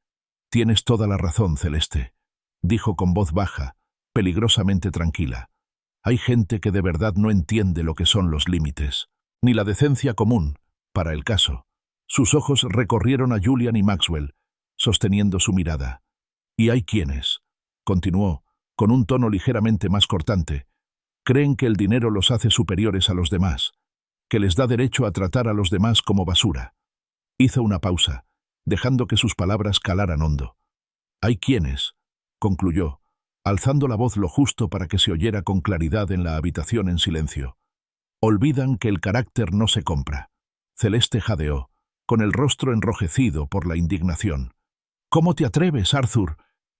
A: «Tienes toda la razón, Celeste», dijo con voz baja, peligrosamente tranquila. «Hay gente que de verdad no entiende lo que son los límites, ni la decencia común, para el caso». Sus ojos recorrieron a Julian y Maxwell, sosteniendo su mirada. «Y hay quienes», continuó, con un tono ligeramente más cortante, «creen que el dinero los hace superiores a los demás, que les da derecho a tratar a los demás como basura». Hizo una pausa, dejando que sus palabras calaran hondo. «Hay quienes», concluyó, alzando la voz lo justo para que se oyera con claridad en la habitación en silencio, «olvidan que el carácter no se compra». Celeste jadeó, con el rostro enrojecido por la indignación. «¿Cómo te atreves, Arthur?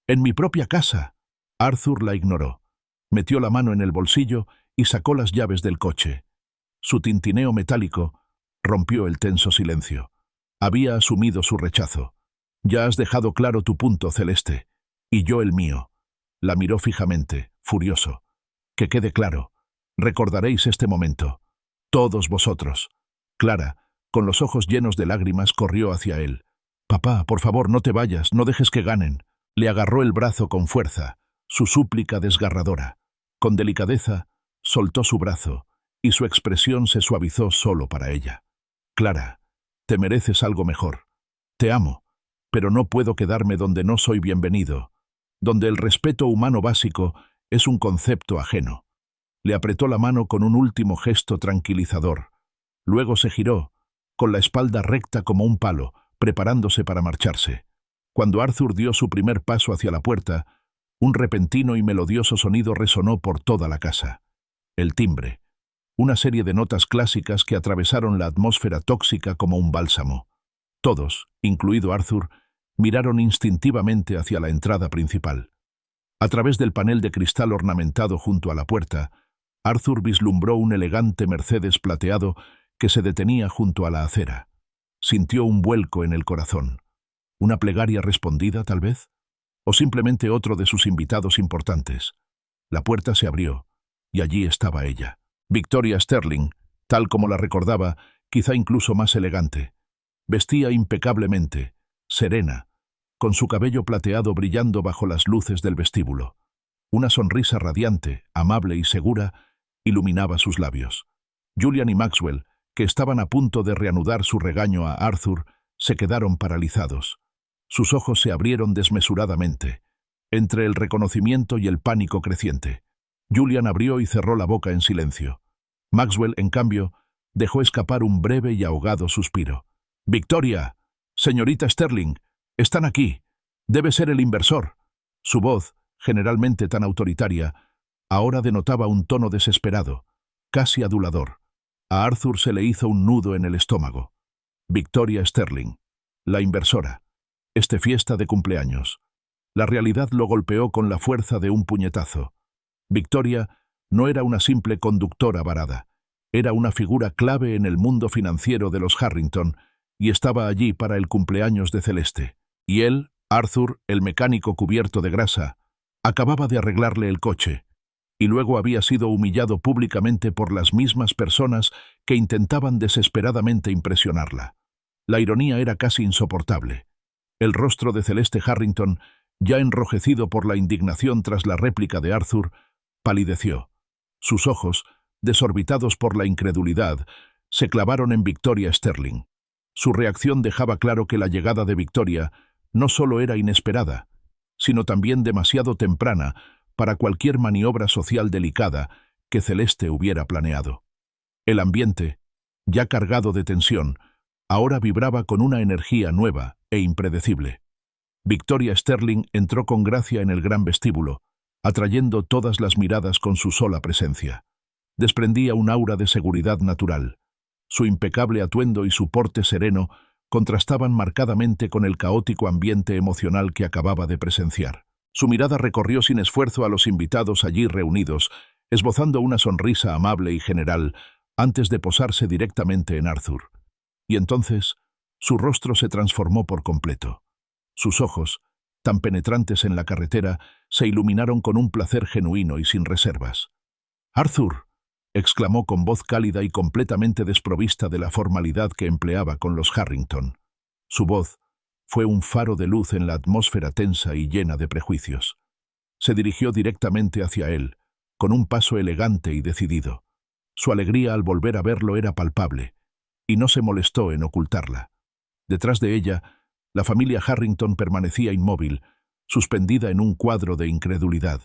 A: En mi propia casa». Arthur la ignoró. Metió la mano en el bolsillo y sacó las llaves del coche. Su tintineo metálico rompió el tenso silencio. Había asumido su rechazo. «Ya has dejado claro tu punto, Celeste, y yo el mío». La miró fijamente, furioso. «Que quede claro. Recordaréis este momento. Todos vosotros». Clara, con los ojos llenos de lágrimas, corrió hacia él. «Papá, por favor, no te vayas, no dejes que ganen». Le agarró el brazo con fuerza, su súplica desgarradora. Con delicadeza, soltó su brazo, y su expresión se suavizó solo para ella. «Clara, te mereces algo mejor. Te amo, pero no puedo quedarme donde no soy bienvenido, donde el respeto humano básico es un concepto ajeno». Le apretó la mano con un último gesto tranquilizador. Luego se giró, con la espalda recta como un palo, preparándose para marcharse. Cuando Arthur dio su primer paso hacia la puerta, un repentino y melodioso sonido resonó por toda la casa. El timbre. Una serie de notas clásicas que atravesaron la atmósfera tóxica como un bálsamo. Todos, incluido Arthur, miraron instintivamente hacia la entrada principal. A través del panel de cristal ornamentado junto a la puerta, Arthur vislumbró un elegante Mercedes plateado que se detenía junto a la acera. Sintió un vuelco en el corazón. ¿Una plegaria respondida, tal vez? ¿O simplemente otro de sus invitados importantes? La puerta se abrió, y allí estaba ella. Victoria Sterling, tal como la recordaba, quizá incluso más elegante. Vestía impecablemente, serena, con su cabello plateado brillando bajo las luces del vestíbulo. Una sonrisa radiante, amable y segura, iluminaba sus labios. Julian y Maxwell, que estaban a punto de reanudar su regaño a Arthur, se quedaron paralizados. Sus ojos se abrieron desmesuradamente, entre el reconocimiento y el pánico creciente. Julian abrió y cerró la boca en silencio. Maxwell, en cambio, dejó escapar un breve y ahogado suspiro. «Victoria, señorita Sterling, están aquí. Debe ser el inversor». Su voz, generalmente tan autoritaria, ahora denotaba un tono desesperado, casi adulador. A Arthur se le hizo un nudo en el estómago. Victoria Sterling, la inversora. Fiesta de cumpleaños. La realidad lo golpeó con la fuerza de un puñetazo. Victoria no era una simple conductora varada. Era una figura clave en el mundo financiero de los Harrington y estaba allí para el cumpleaños de Celeste. Y él, Arthur, el mecánico cubierto de grasa, acababa de arreglarle el coche, y luego había sido humillado públicamente por las mismas personas que intentaban desesperadamente impresionarla. La ironía era casi insoportable. El rostro de Celeste Harrington, ya enrojecido por la indignación tras la réplica de Arthur, palideció. Sus ojos, desorbitados por la incredulidad, se clavaron en Victoria Sterling. Su reacción dejaba claro que la llegada de Victoria no solo era inesperada, sino también demasiado temprana para cualquier maniobra social delicada que Celeste hubiera planeado. El ambiente, ya cargado de tensión, ahora vibraba con una energía nueva e impredecible. Victoria Sterling entró con gracia en el gran vestíbulo, atrayendo todas las miradas con su sola presencia. Desprendía un aura de seguridad natural. Su impecable atuendo y su porte sereno contrastaban marcadamente con el caótico ambiente emocional que acababa de presenciar. Su mirada recorrió sin esfuerzo a los invitados allí reunidos, esbozando una sonrisa amable y general, antes de posarse directamente en Arthur. Y entonces, su rostro se transformó por completo. Sus ojos, tan penetrantes en la carretera, se iluminaron con un placer genuino y sin reservas. «Arthur», exclamó con voz cálida y completamente desprovista de la formalidad que empleaba con los Harrington. Su voz fue un faro de luz en la atmósfera tensa y llena de prejuicios. Se dirigió directamente hacia él, con un paso elegante y decidido. Su alegría al volver a verlo era palpable, y no se molestó en ocultarla. Detrás de ella, la familia Harrington permanecía inmóvil, suspendida en un cuadro de incredulidad.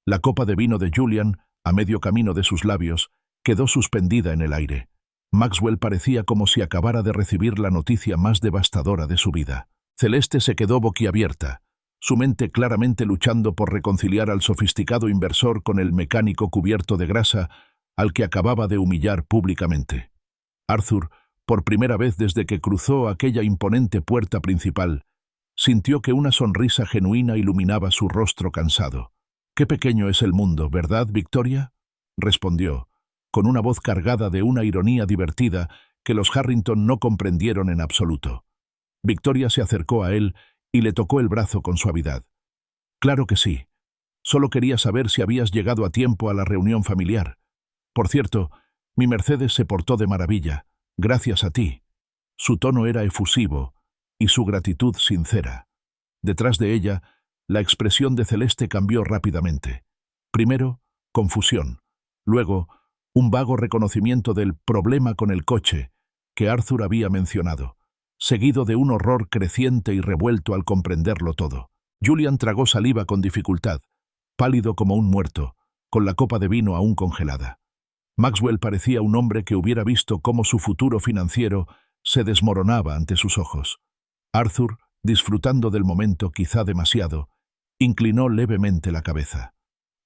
A: La copa de vino de Julian, a medio camino de sus labios, quedó suspendida en el aire. Maxwell parecía como si acabara de recibir la noticia más devastadora de su vida. Celeste se quedó boquiabierta, su mente claramente luchando por reconciliar al sofisticado inversor con el mecánico cubierto de grasa al que acababa de humillar públicamente. Arthur, por primera vez desde que cruzó aquella imponente puerta principal, sintió que una sonrisa genuina iluminaba su rostro cansado. «Qué pequeño es el mundo, ¿verdad, Victoria?», respondió, con una voz cargada de una ironía divertida que los Harrington no comprendieron en absoluto. Victoria se acercó a él y le tocó el brazo con suavidad. «Claro que sí. Solo quería saber si habías llegado a tiempo a la reunión familiar. Por cierto, mi Mercedes se portó de maravilla, gracias a ti». Su tono era efusivo y su gratitud sincera. Detrás de ella, la expresión de Celeste cambió rápidamente. Primero, confusión. Luego, un vago reconocimiento del problema con el coche que Arthur había mencionado, seguido de un horror creciente y revuelto al comprenderlo todo. Julian tragó saliva con dificultad, pálido como un muerto, con la copa de vino aún congelada. Maxwell parecía un hombre que hubiera visto cómo su futuro financiero se desmoronaba ante sus ojos. Arthur, disfrutando del momento quizá demasiado, inclinó levemente la cabeza.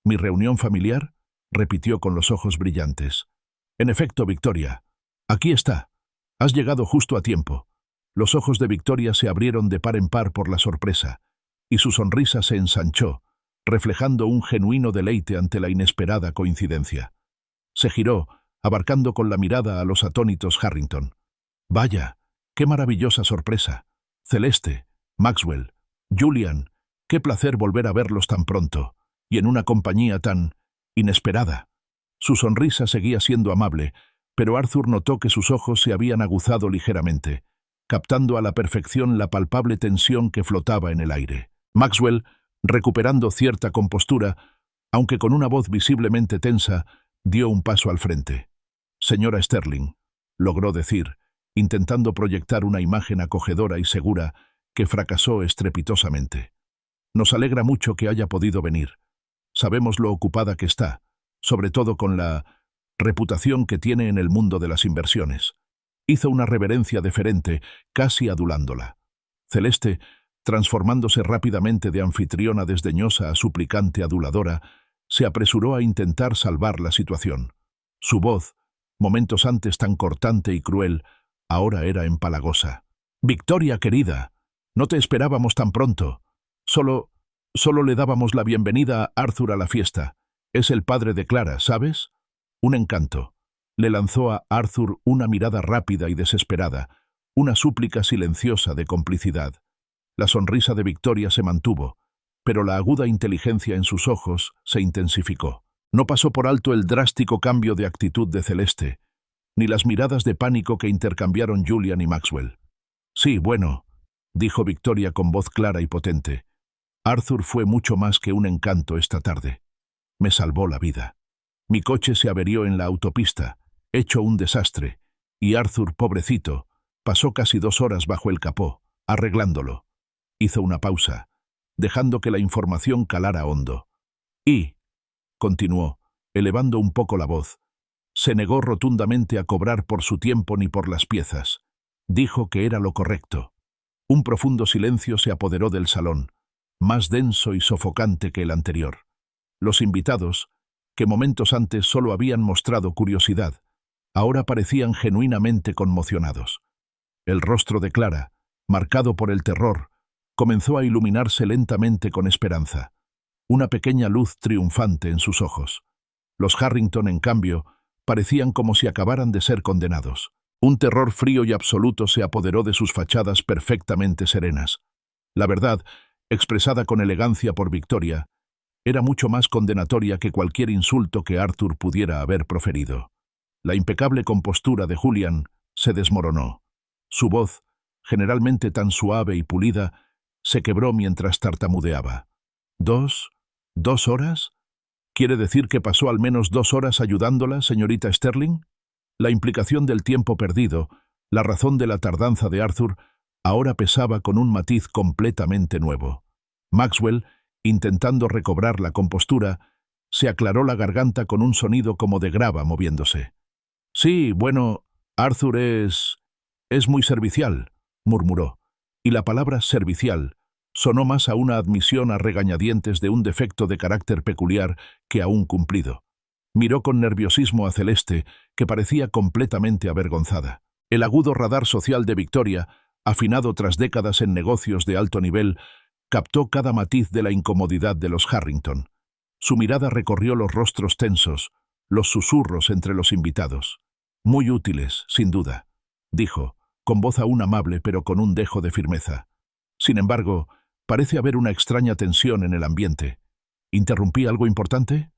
A: «¿Mi reunión familiar?», repitió con los ojos brillantes. «En efecto, Victoria. Aquí está. Has llegado justo a tiempo». Los ojos de Victoria se abrieron de par en par por la sorpresa, y su sonrisa se ensanchó, reflejando un genuino deleite ante la inesperada coincidencia. Se giró, abarcando con la mirada a los atónitos Harrington. «Vaya, qué maravillosa sorpresa. Celeste, Maxwell, Julian, qué placer volver a verlos tan pronto, y en una compañía tan inesperada». Su sonrisa seguía siendo amable, pero Arthur notó que sus ojos se habían aguzado ligeramente, captando a la perfección la palpable tensión que flotaba en el aire. Maxwell, recuperando cierta compostura, aunque con una voz visiblemente tensa, dio un paso al frente. «Señora Sterling», logró decir, intentando proyectar una imagen acogedora y segura que fracasó estrepitosamente. «Nos alegra mucho que haya podido venir. Sabemos lo ocupada que está, sobre todo con la reputación que tiene en el mundo de las inversiones». Hizo una reverencia deferente, casi adulándola. Celeste, transformándose rápidamente de anfitriona desdeñosa a suplicante aduladora, se apresuró a intentar salvar la situación. Su voz, momentos antes tan cortante y cruel, ahora era empalagosa. «Victoria, querida, no te esperábamos tan pronto. Solo le dábamos la bienvenida a Arthur a la fiesta. Es el padre de Clara, ¿sabes? Un encanto». Le lanzó a Arthur una mirada rápida y desesperada, una súplica silenciosa de complicidad. La sonrisa de Victoria se mantuvo, pero la aguda inteligencia en sus ojos se intensificó. No pasó por alto el drástico cambio de actitud de Celeste, ni las miradas de pánico que intercambiaron Julian y Maxwell. «Sí, bueno», dijo Victoria con voz clara y potente. «Arthur fue mucho más que un encanto esta tarde. Me salvó la vida. Mi coche se averió en la autopista, hecho un desastre, y Arthur, pobrecito, pasó casi 2 horas bajo el capó, arreglándolo». Hizo una pausa, dejando que la información calara hondo. «Y», continuó, elevando un poco la voz, «se negó rotundamente a cobrar por su tiempo ni por las piezas. Dijo que era lo correcto». Un profundo silencio se apoderó del salón, más denso y sofocante que el anterior. Los invitados, que momentos antes solo habían mostrado curiosidad, ahora parecían genuinamente conmocionados. El rostro de Clara, marcado por el terror, comenzó a iluminarse lentamente con esperanza, una pequeña luz triunfante en sus ojos. Los Harrington, en cambio, parecían como si acabaran de ser condenados. Un terror frío y absoluto se apoderó de sus fachadas perfectamente serenas. La verdad, expresada con elegancia por Victoria, era mucho más condenatoria que cualquier insulto que Arthur pudiera haber proferido. La impecable compostura de Julian se desmoronó. Su voz, generalmente tan suave y pulida, se quebró mientras tartamudeaba. ¿Dos horas? ¿Quiere decir que pasó al menos 2 horas ayudándola, señorita Sterling? La implicación del tiempo perdido, la razón de la tardanza de Arthur, ahora pesaba con un matiz completamente nuevo. Maxwell, intentando recobrar la compostura, se aclaró la garganta con un sonido como de grava moviéndose. «Sí, bueno, Arthur es muy servicial», murmuró, y la palabra servicial sonó más a una admisión a regañadientes de un defecto de carácter peculiar que a un cumplido. Miró con nerviosismo a Celeste, que parecía completamente avergonzada. El agudo radar social de Victoria, afinado tras décadas en negocios de alto nivel, captó cada matiz de la incomodidad de los Harrington. Su mirada recorrió los rostros tensos, los susurros entre los invitados. «Muy útiles, sin duda», dijo, con voz aún amable pero con un dejo de firmeza. «Sin embargo, parece haber una extraña tensión en el ambiente. ¿Interrumpí algo importante?»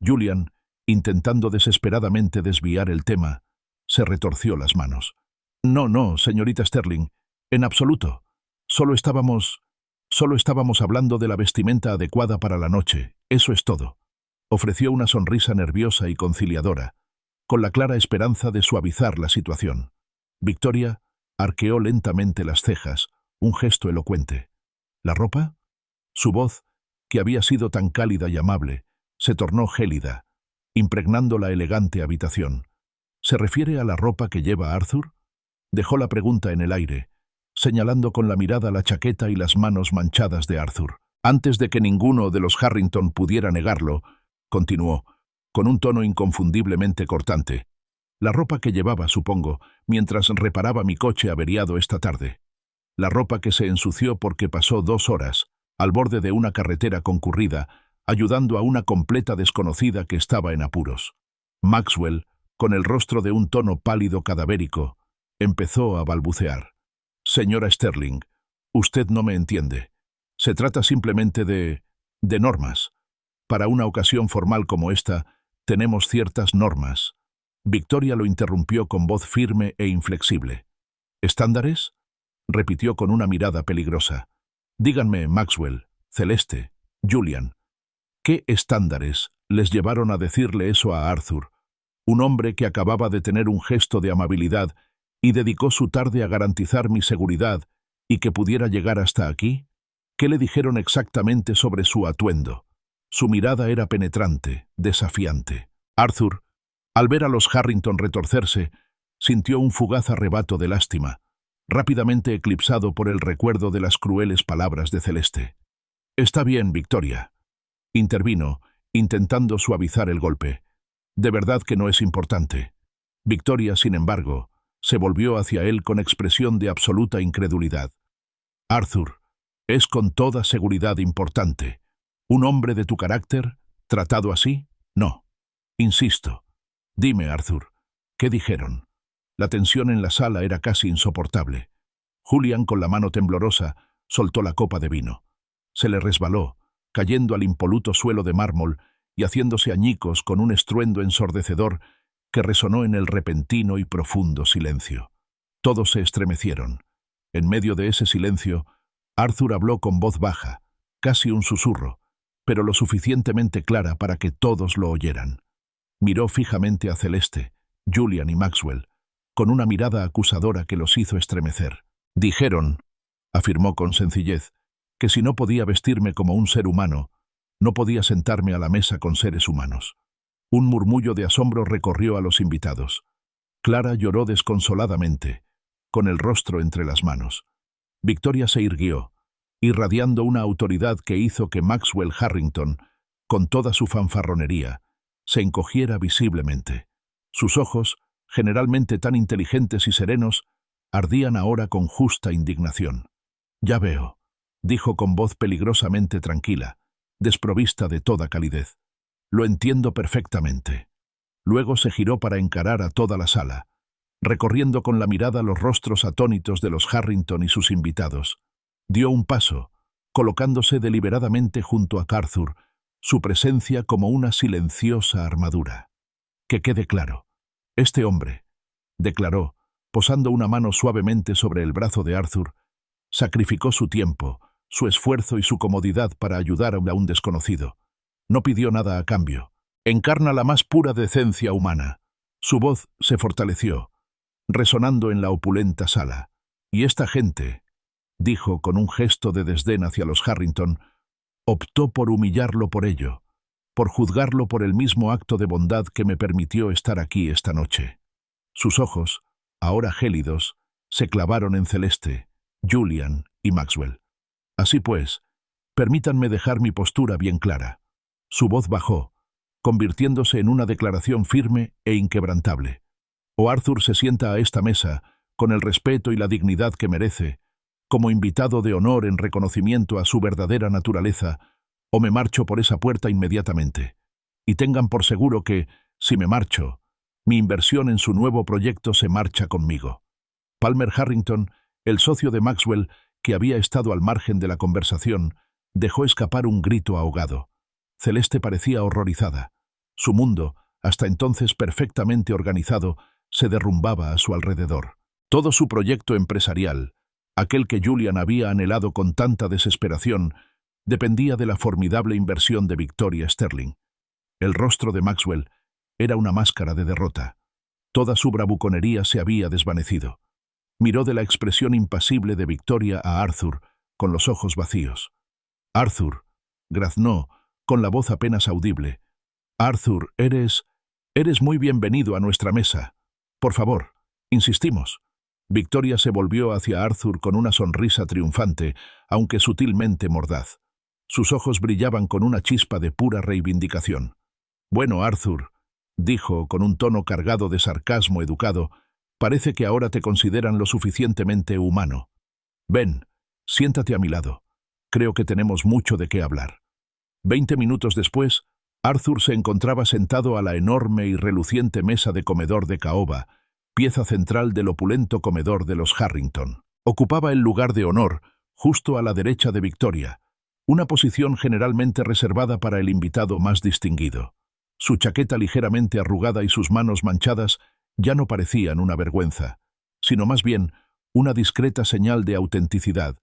A: Julian, intentando desesperadamente desviar el tema, se retorció las manos. No, señorita Sterling, en absoluto. Solo estábamos hablando de la vestimenta adecuada para la noche, eso es todo». Ofreció una sonrisa nerviosa y conciliadora, con la clara esperanza de suavizar la situación. Victoria arqueó lentamente las cejas, un gesto elocuente. ¿La ropa? Su voz, que había sido tan cálida y amable, Se tornó gélida, impregnando la elegante habitación. ¿Se refiere a la ropa que lleva Arthur? Dejó la pregunta en el aire, señalando con la mirada la chaqueta y las manos manchadas de Arthur. Antes de que ninguno de los Harrington pudiera negarlo, continuó, con un tono inconfundiblemente cortante. La ropa que llevaba, supongo, mientras reparaba mi coche averiado esta tarde. La ropa que se ensució porque pasó 2 horas, al borde de una carretera concurrida, ayudando a una completa desconocida que estaba en apuros. Maxwell, con el rostro de un tono pálido cadavérico, empezó a balbucear. Señora Sterling, usted no me entiende. Se trata simplemente de normas. Para una ocasión formal como esta, tenemos ciertas normas. Victoria lo interrumpió con voz firme e inflexible. ¿Estándares? Repitió con una mirada peligrosa. Díganme, Maxwell, Celeste, Julian, ¿qué estándares les llevaron a decirle eso a Arthur, un hombre que acababa de tener un gesto de amabilidad y dedicó su tarde a garantizar mi seguridad y que pudiera llegar hasta aquí? ¿Qué le dijeron exactamente sobre su atuendo? Su mirada era penetrante, desafiante. Arthur, al ver a los Harrington retorcerse, sintió un fugaz arrebato de lástima, rápidamente eclipsado por el recuerdo de las crueles palabras de Celeste. «Está bien, Victoria», intervino, intentando suavizar el golpe. «De verdad que no es importante». Victoria, sin embargo, se volvió hacia él con expresión de absoluta incredulidad. «Arthur, es con toda seguridad importante. ¿Un hombre de tu carácter, tratado así? No. Insisto. Dime, Arthur, ¿qué dijeron?» La tensión en la sala era casi insoportable. Julian, con la mano temblorosa, soltó la copa de vino. Se le resbaló, cayendo al impoluto suelo de mármol y haciéndose añicos con un estruendo ensordecedor que resonó en el repentino y profundo silencio. Todos se estremecieron. En medio de ese silencio, Arthur habló con voz baja, casi un susurro, pero lo suficientemente clara para que todos lo oyeran. Miró fijamente a Celeste, Julian y Maxwell, con una mirada acusadora que los hizo estremecer. «Dijeron», afirmó con sencillez, «que si no podía vestirme como un ser humano, no podía sentarme a la mesa con seres humanos». Un murmullo de asombro recorrió a los invitados. Clara lloró desconsoladamente, con el rostro entre las manos. Victoria se irguió, irradiando una autoridad que hizo que Maxwell Harrington, con toda su fanfarronería, se encogiera visiblemente. Sus ojos, generalmente tan inteligentes y serenos, ardían ahora con justa indignación. «Ya veo», dijo con voz peligrosamente tranquila, desprovista de toda calidez. «Lo entiendo perfectamente». Luego se giró para encarar a toda la sala, recorriendo con la mirada los rostros atónitos de los Harrington y sus invitados. Dio un paso, colocándose deliberadamente junto a Arthur, su presencia como una silenciosa armadura. «Que quede claro, este hombre», declaró, posando una mano suavemente sobre el brazo de Arthur, sacrificó su tiempo, su esfuerzo y su comodidad para ayudar a un desconocido. No pidió nada a cambio. Encarna la más pura decencia humana. Su voz se fortaleció, resonando en la opulenta sala. «Y esta gente», dijo con un gesto de desdén hacia los Harrington, «optó por humillarlo por ello, por juzgarlo por el mismo acto de bondad que me permitió estar aquí esta noche». Sus ojos, ahora gélidos, se clavaron en Celeste, Julian y Maxwell. «Así pues, permítanme dejar mi postura bien clara». Su voz bajó, convirtiéndose en una declaración firme e inquebrantable. «O Arthur se sienta a esta mesa, con el respeto y la dignidad que merece, como invitado de honor en reconocimiento a su verdadera naturaleza, o me marcho por esa puerta inmediatamente. Y tengan por seguro que, si me marcho, mi inversión en su nuevo proyecto se marcha conmigo». Palmer Harrington, el socio de Maxwell, que había estado al margen de la conversación, dejó escapar un grito ahogado. Celeste parecía horrorizada. Su mundo, hasta entonces perfectamente organizado, se derrumbaba a su alrededor. Todo su proyecto empresarial, aquel que Julian había anhelado con tanta desesperación, dependía de la formidable inversión de Victoria Sterling. El rostro de Maxwell era una máscara de derrota. Toda su bravuconería se había desvanecido. Miró de la expresión impasible de Victoria a Arthur, con los ojos vacíos. «Arthur», graznó, con la voz apenas audible, Arthur, eres muy bienvenido a nuestra mesa. Por favor, insistimos. Victoria se volvió hacia Arthur con una sonrisa triunfante, aunque sutilmente mordaz. Sus ojos brillaban con una chispa de pura reivindicación. Bueno, Arthur, dijo con un tono cargado de sarcasmo educado, parece que ahora te consideran lo suficientemente humano. Ven, siéntate a mi lado. Creo que tenemos mucho de qué hablar. 20 minutos después, Arthur se encontraba sentado a la enorme y reluciente mesa de comedor de caoba, pieza central del opulento comedor de los Harrington. Ocupaba el lugar de honor, justo a la derecha de Victoria, una posición generalmente reservada para el invitado más distinguido. Su chaqueta ligeramente arrugada y sus manos manchadas ya no parecían una vergüenza, sino más bien una discreta señal de autenticidad,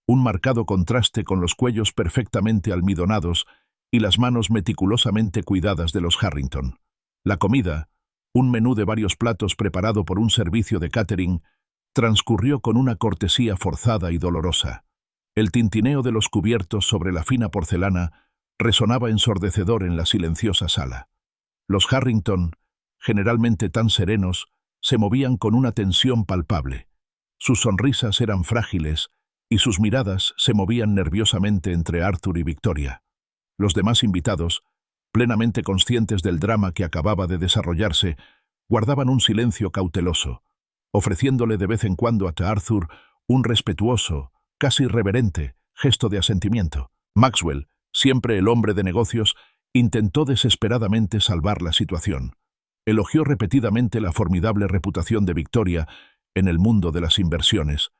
A: un marcado contraste con los cuellos perfectamente almidonados y las manos meticulosamente cuidadas de los Harrington. La comida, un menú de varios platos preparado por un servicio de catering, transcurrió con una cortesía forzada y dolorosa. El tintineo de los cubiertos sobre la fina porcelana resonaba ensordecedor en la silenciosa sala. Los Harrington, generalmente tan serenos, se movían con una tensión palpable. Sus sonrisas eran frágiles y sus miradas se movían nerviosamente entre Arthur y Victoria. Los demás invitados, plenamente conscientes del drama que acababa de desarrollarse, guardaban un silencio cauteloso, ofreciéndole de vez en cuando a Arthur un respetuoso, casi reverente, gesto de asentimiento. Maxwell, siempre el hombre de negocios, intentó desesperadamente salvar la situación. Elogió repetidamente la formidable reputación de Victoria en el mundo de las inversiones,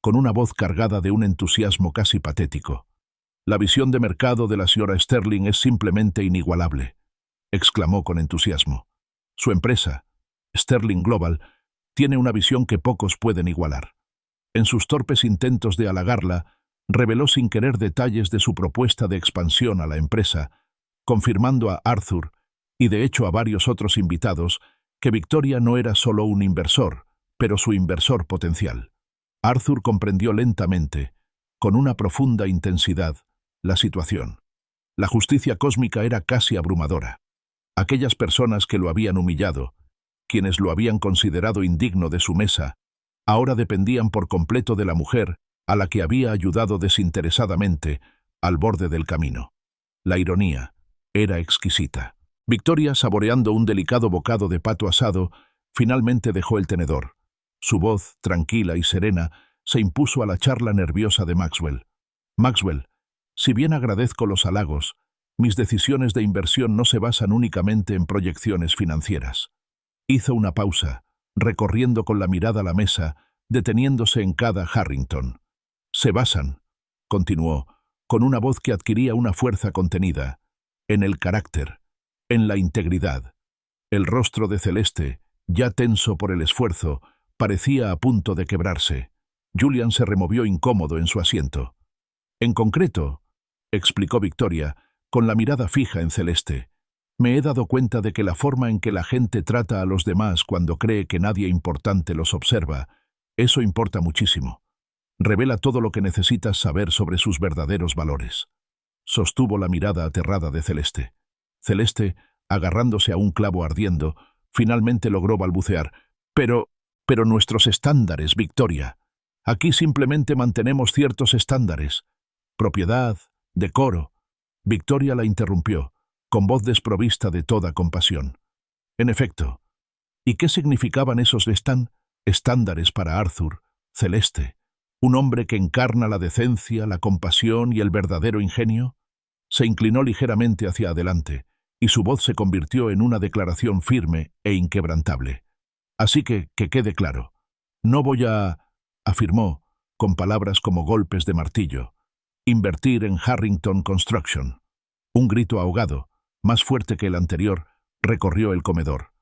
A: con una voz cargada de un entusiasmo casi patético. «La visión de mercado de la señora Sterling es simplemente inigualable», exclamó con entusiasmo. «Su empresa, Sterling Global, tiene una visión que pocos pueden igualar». En sus torpes intentos de halagarla, reveló sin querer detalles de su propuesta de expansión a la empresa, confirmando a Arthur, y de hecho a varios otros invitados, que Victoria no era solo un inversor, pero su inversor potencial. Arthur comprendió lentamente, con una profunda intensidad, la situación. La justicia cósmica era casi abrumadora. Aquellas personas que lo habían humillado, quienes lo habían considerado indigno de su mesa, ahora dependían por completo de la mujer a la que había ayudado desinteresadamente al borde del camino. La ironía era exquisita. Victoria, saboreando un delicado bocado de pato asado, finalmente dejó el tenedor. Su voz, tranquila y serena, se impuso a la charla nerviosa de Maxwell. «Maxwell, si bien agradezco los halagos, mis decisiones de inversión no se basan únicamente en proyecciones financieras». Hizo una pausa, recorriendo con la mirada la mesa, deteniéndose en cada Harrington. «Se basan», continuó, con una voz que adquiría una fuerza contenida, «en el carácter, en la integridad». El rostro de Celeste, ya tenso por el esfuerzo, parecía a punto de quebrarse. Julian se removió incómodo en su asiento. «En concreto», explicó Victoria, con la mirada fija en Celeste, «me he dado cuenta de que la forma en que la gente trata a los demás cuando cree que nadie importante los observa, eso importa muchísimo. Revela todo lo que necesitas saber sobre sus verdaderos valores». Sostuvo la mirada aterrada de Celeste. Celeste, agarrándose a un clavo ardiendo, finalmente logró balbucear. Pero nuestros estándares, Victoria. Aquí simplemente mantenemos ciertos estándares. Propiedad, decoro». Victoria la interrumpió, con voz desprovista de toda compasión. En efecto, ¿y qué significaban esos estándares para Arthur, Celeste, un hombre que encarna la decencia, la compasión y el verdadero ingenio? Se inclinó ligeramente hacia adelante, y su voz se convirtió en una declaración firme e inquebrantable. «Así que quede claro, no voy a», afirmó, con palabras como golpes de martillo, «invertir en Harrington Construction». Un grito ahogado, más fuerte que el anterior, recorrió el comedor.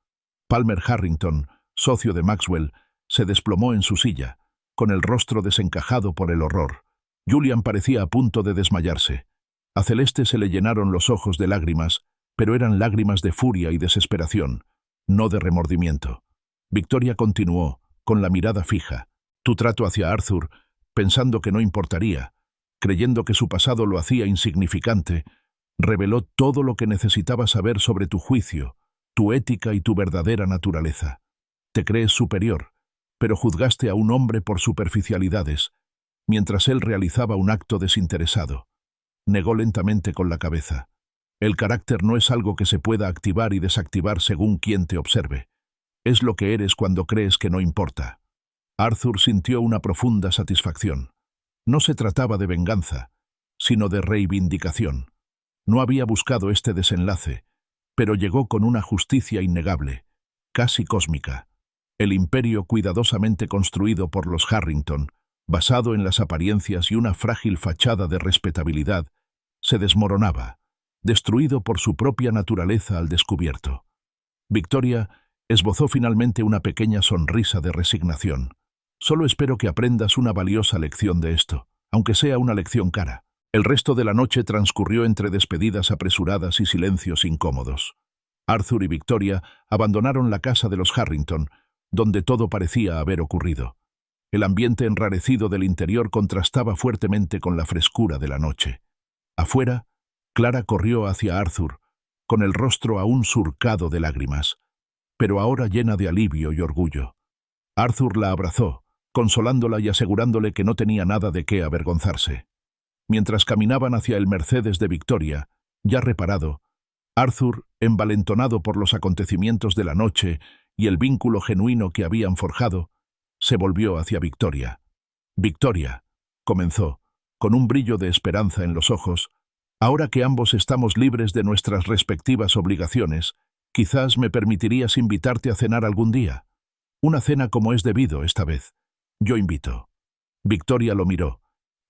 A: Palmer Harrington, socio de Maxwell, se desplomó en su silla, con el rostro desencajado por el horror. Julian parecía a punto de desmayarse. A Celeste se le llenaron los ojos de lágrimas, pero eran lágrimas de furia y desesperación, no de remordimiento. Victoria continuó, con la mirada fija, tu trato hacia Arthur, pensando que no importaría, creyendo que su pasado lo hacía insignificante, Reveló todo lo que necesitaba saber sobre tu juicio, tu ética y tu verdadera naturaleza. Te crees superior, pero juzgaste a un hombre por superficialidades, mientras él realizaba un acto desinteresado. Negó lentamente con la cabeza. El carácter no es algo que se pueda activar y desactivar según quien te observe. Es lo que eres cuando crees que no importa. Arthur sintió una profunda satisfacción. No se trataba de venganza, sino de reivindicación. No había buscado este desenlace, pero llegó con una justicia innegable, casi cósmica. El imperio cuidadosamente construido por los Harrington, basado en las apariencias y una frágil fachada de respetabilidad, se desmoronaba, destruido por su propia naturaleza al descubierto. Victoria esbozó finalmente una pequeña sonrisa de resignación. Solo espero que aprendas una valiosa lección de esto, aunque sea una lección cara. El resto de la noche transcurrió entre despedidas apresuradas y silencios incómodos. Arthur y Victoria abandonaron la casa de los Harrington, donde todo parecía haber ocurrido. El ambiente enrarecido del interior contrastaba fuertemente con la frescura de la noche. Afuera, Clara corrió hacia Arthur, con el rostro aún surcado de lágrimas, pero ahora llena de alivio y orgullo. Arthur la abrazó, consolándola y asegurándole que no tenía nada de qué avergonzarse. Mientras caminaban hacia el Mercedes de Victoria, ya reparado, Arthur, envalentonado por los acontecimientos de la noche y el vínculo genuino que habían forjado, se volvió hacia Victoria. «Victoria», comenzó, con un brillo de esperanza en los ojos, «ahora que ambos estamos libres de nuestras respectivas obligaciones, quizás me permitirías invitarte a cenar algún día. Una cena como es debido esta vez. Yo invito». Victoria lo miró,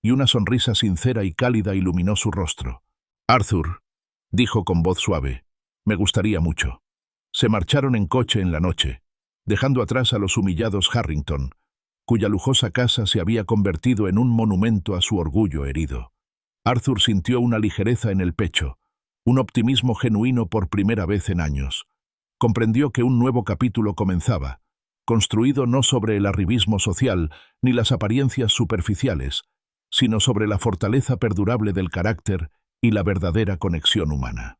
A: y una sonrisa sincera y cálida iluminó su rostro. «Arthur», dijo con voz suave, «me gustaría mucho». Se marcharon en coche en la noche, dejando atrás a los humillados Harrington, cuya lujosa casa se había convertido en un monumento a su orgullo herido. Arthur sintió una ligereza en el pecho, un optimismo genuino por primera vez en años. Comprendió que un nuevo capítulo comenzaba, construido no sobre el arribismo social ni las apariencias superficiales, sino sobre la fortaleza perdurable del carácter y la verdadera conexión humana.